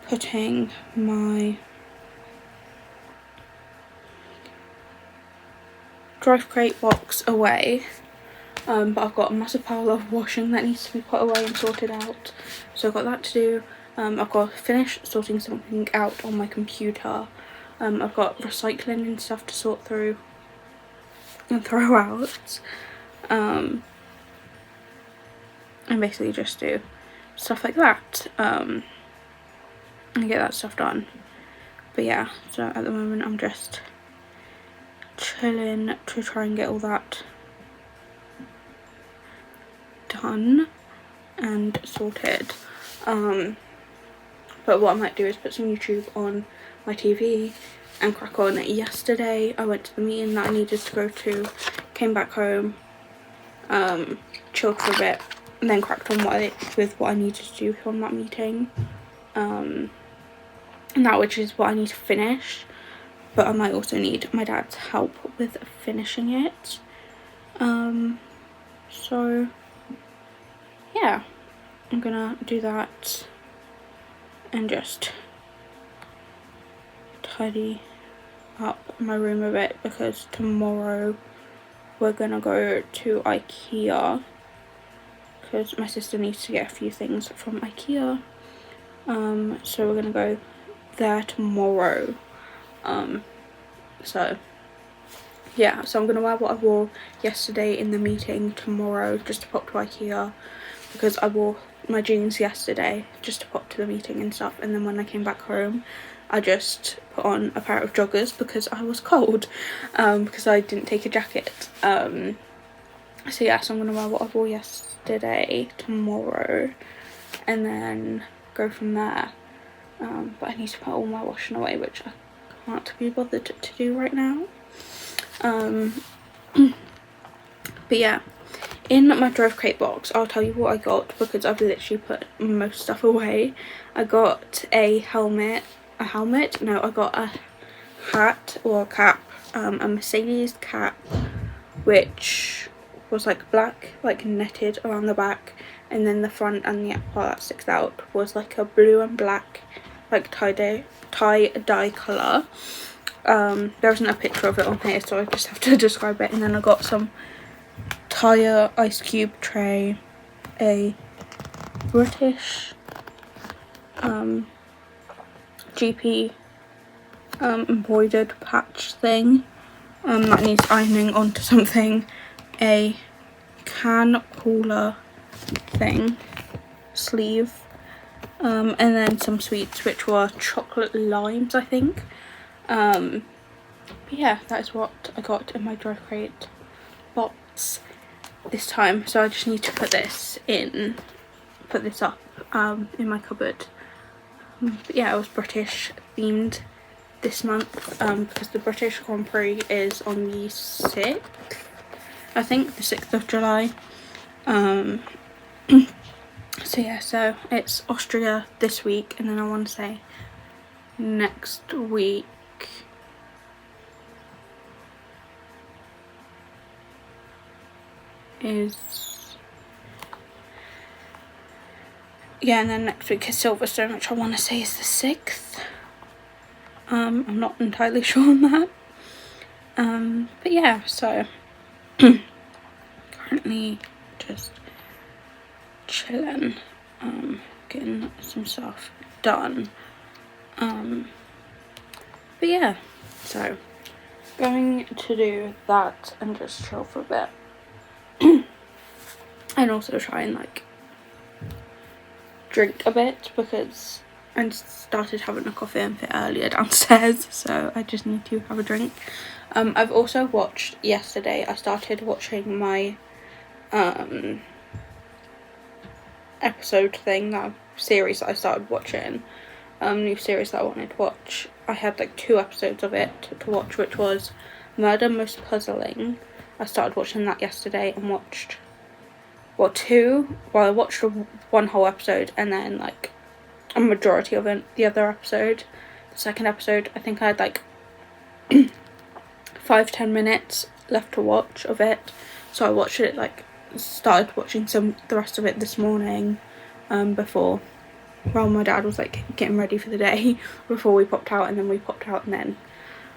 putting my drive crate box away, but I've got a massive pile of washing that needs to be put away and sorted out, so I've got that to do. I've got to finish sorting something out on my computer. I've got recycling and stuff to sort through and throw out, and basically just do stuff like that, and get that stuff done. But yeah, so at the moment I'm just chilling to try and get all that done and sorted. But what I might do is put some YouTube on my TV and crack on. Yesterday I went to the meeting that I needed to go to, came back home, chilled for a bit, and then cracked on with what I needed to do from that meeting, and that which is what I need to finish, but I might also need my dad's help with finishing it. So yeah, I'm gonna do that and just tidy up my room a bit because tomorrow we're gonna go to IKEA because my sister needs to get a few things from IKEA, so we're gonna go there tomorrow. So yeah, so I'm gonna wear what I wore yesterday in the meeting tomorrow just to pop to IKEA, because I wore my jeans yesterday just to pop to the meeting and stuff, and then when I came back home I just put on a pair of joggers because I was cold, because I didn't take a jacket. So yeah, so I'm gonna wear what I wore yesterday tomorrow and then go from there. But I need to put all my washing away, which I can't be bothered to do right now. But yeah, in my Drive Crate box, I'll tell you what I got because I've literally put most stuff away. I got a helmet. No, I got a hat or a cap, a Mercedes cap, which was like black, like netted around the back, and then the front and the part that sticks out was like a blue and black, like tie-dye colour. There isn't a picture of it on here, so I just have to describe it. And then I got some tyre ice cube tray, a British GP embroidered patch thing that needs ironing onto something, a can puller thing, sleeve, and then some sweets which were chocolate limes, I think. But yeah, that is what I got in my Drive Crate box this time. So I just need to put this up in my cupboard. But yeah, it was British themed this month, because the British Grand Prix is on the 6th, I think, the 6th of July. So yeah, so it's Austria this week, and then I want to say next week is, yeah, and then next week is Silverstone, which I want to say is the 6th. I'm not entirely sure on that. But yeah, so currently just chilling, getting some stuff done. But yeah, so going to do that and just chill for a bit. And also try and like drink a bit because I started having a coffee a bit earlier downstairs, so I just need to have a drink. I've also watched yesterday, I started watching my episode thing, that series that I started watching, new series that I wanted to watch. I had like 2 episodes of it to watch, which was Murder Most Puzzling. I started watching that yesterday and watched, well, 2, well, I watched one whole episode and then like a majority of it, the other episode. The second episode, I think I had like 5-10 minutes left to watch of it, so I watched it, like started watching the rest of it this morning, before, well, my dad was like getting ready for the day before we popped out, and then we popped out, and then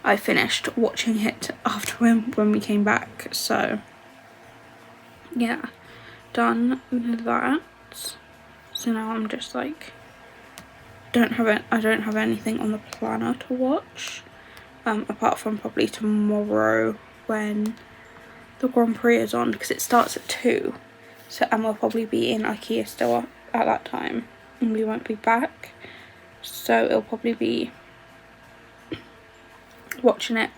I finished watching it after when we came back. So yeah, done that. So now I'm just like, I don't have anything on the planner to watch, apart from probably tomorrow when the Grand Prix is on, because it starts at 2, so and we'll probably be in IKEA still at that time, and we won't be back, so it'll probably be watching it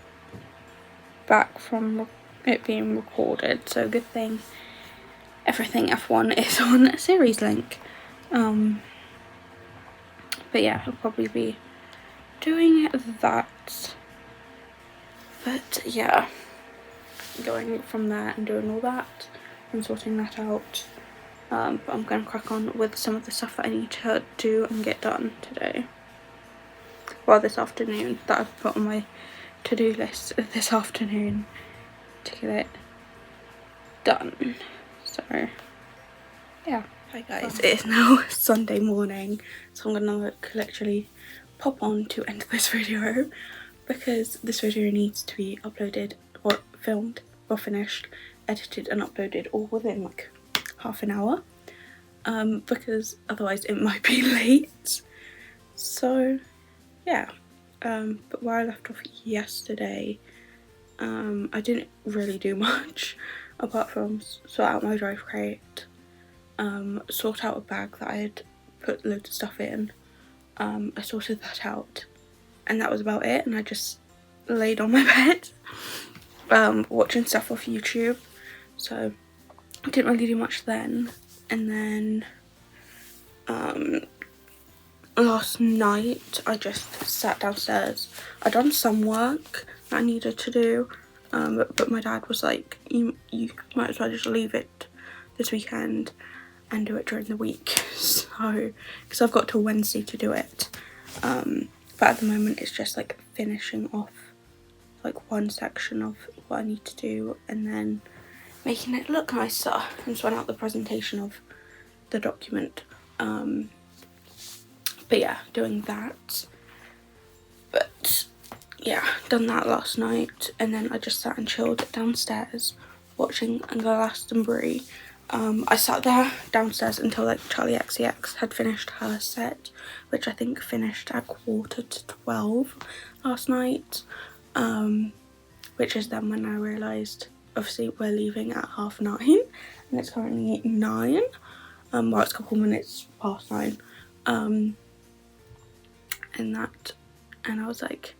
back from it being recorded. So good thing everything F1 is on Series Link. But yeah, I'll probably be doing that. But yeah, going from there and doing all that and sorting that out. But I'm going to crack on with some of the stuff that I need to do and get done today. Well, this afternoon, that I've put on my to-do list this afternoon to get it done. So yeah. Hi guys, it is now Sunday morning, so I'm gonna literally pop on to end this video because this video needs to be uploaded or filmed or finished, edited and uploaded all within like half an hour, because otherwise it might be late. So yeah, but where I left off yesterday, I didn't really do much apart from sort out my Drive Crate, sort out a bag that I had put loads of stuff in. I sorted that out, and that was about it, and I just laid on my bed watching stuff off YouTube, so I didn't really do much then. And then last night I just sat downstairs. I'd done some work that I needed to do, but my dad was like, you might as well just leave it this weekend and do it during the week, so because I've got till Wednesday to do it. But at the moment it's just like finishing off like one section of what I need to do and then making it look nicer and sort out the presentation of the document. But yeah, doing that. But yeah, done that last night, and then I just sat and chilled downstairs watching Glastonbury. I sat there downstairs until like Charlie XCX had finished her set, which I think finished at 11:45 last night, which is then when I realised obviously we're leaving at 9:30 and it's currently 9, well it's a couple minutes past 9, and I was like,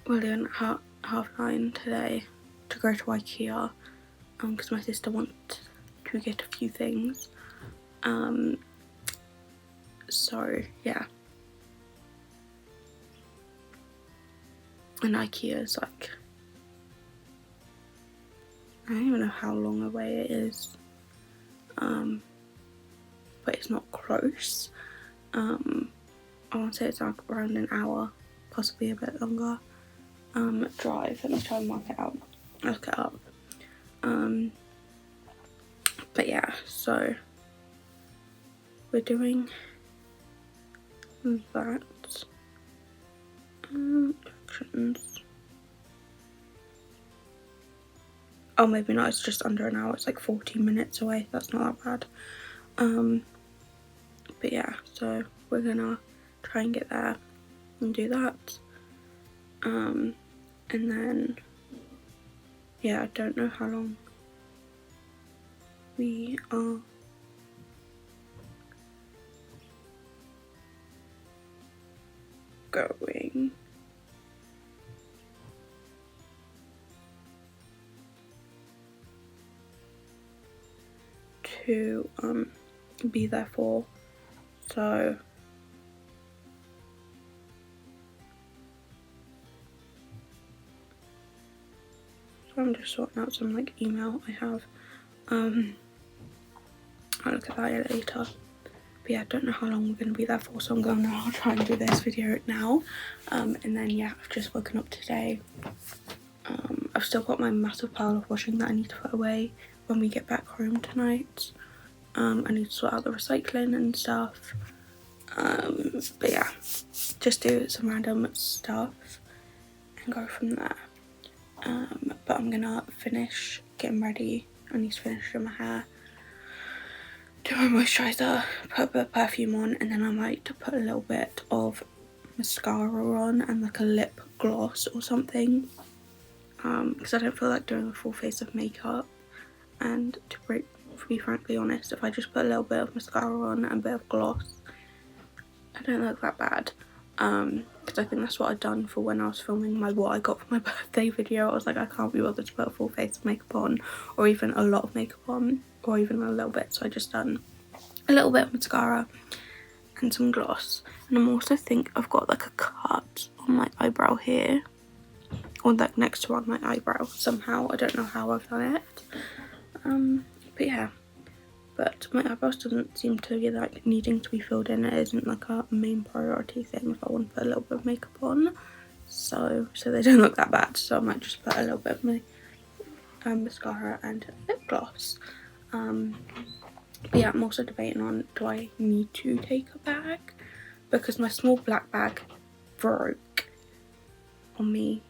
we're leaving at 9:30 today to go to IKEA, because my sister wanted to get a few things, so yeah. And IKEA is like, I don't even know how long away it is, but it's not close. I want to say it's like around an hour, possibly a bit longer, drive. Let me try and work it out, look it up. But yeah, so we're doing that. Directions. Oh, maybe not, it's just under an hour, it's like 14 minutes away, that's not that bad. But yeah, so we're gonna try and get there and do that. And then, yeah, I don't know how long we are going. To be there for, so I'm just sorting out some like email I have. I'll look at that later. But yeah, I don't know how long we're going to be there for, so I'm going to try and do this video now. And then yeah, I've just woken up today. I've still got my massive pile of washing that I need to put away when we get back home tonight. I need to sort out the recycling and stuff. But yeah, just do some random stuff and go from there. But I'm gonna finish getting ready. I need to finish doing my hair, do my moisturiser, put a bit of perfume on, and then I might put a little bit of mascara on and like a lip gloss or something, because I don't feel like doing a full face of makeup. And to be frankly honest, if I just put a little bit of mascara on and a bit of gloss, I don't look that bad. Because I think that's what I'd done for when I was filming my what I got for my birthday video. I was like, I can't be bothered to put a full face of makeup on, or even a lot of makeup on, or even a little bit, so I just done a little bit of mascara and some gloss. And I'm also think I've got like a cut on my eyebrow here, or like next to on my eyebrow somehow. I don't know how I've done it. But yeah, but my eyebrows doesn't seem to be like needing to be filled in. It isn't like a main priority thing if I want to put a little bit of makeup on, so they don't look that bad. So I might just put a little bit of my mascara and lip gloss. But yeah, I'm also debating on, do I need to take a bag, because my small black bag broke on me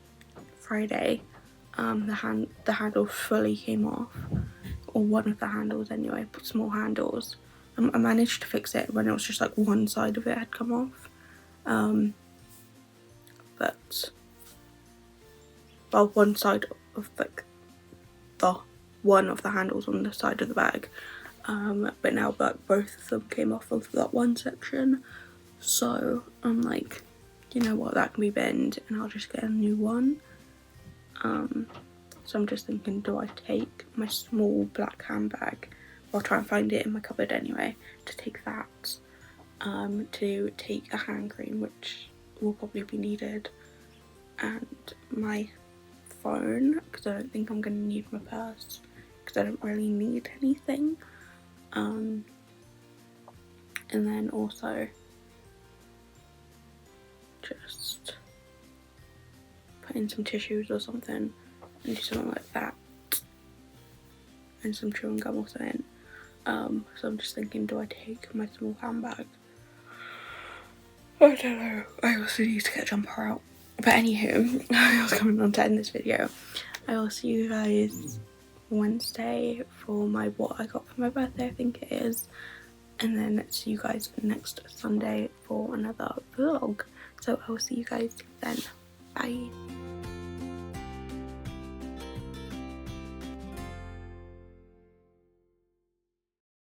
Friday. The handle fully came off, or one of the handles anyway, but small handles. I managed to fix it when it was just like one side of it had come off. But well, one side of like one of the handles on the side of the bag but now both of them came off of that one section, so I'm like, you know what, that can be binned and I'll just get a new one. So I'm just thinking, do I take my small black handbag, I'll try and find it in my cupboard anyway, to take that, to take a hand cream, which will probably be needed, and my phone, because I don't think I'm going to need my purse, because I don't really need anything, and then also just put in some tissues or something and do something like that, and some chewing gum or something. So I'm just thinking, do I take my small handbag? I don't know. I also need to get a jumper out. But anywho, I was coming on to end this video. I will see you guys Wednesday for what I got for my birthday, I think it is. And then see you guys next Sunday for another vlog. So I will see you guys then. Bye.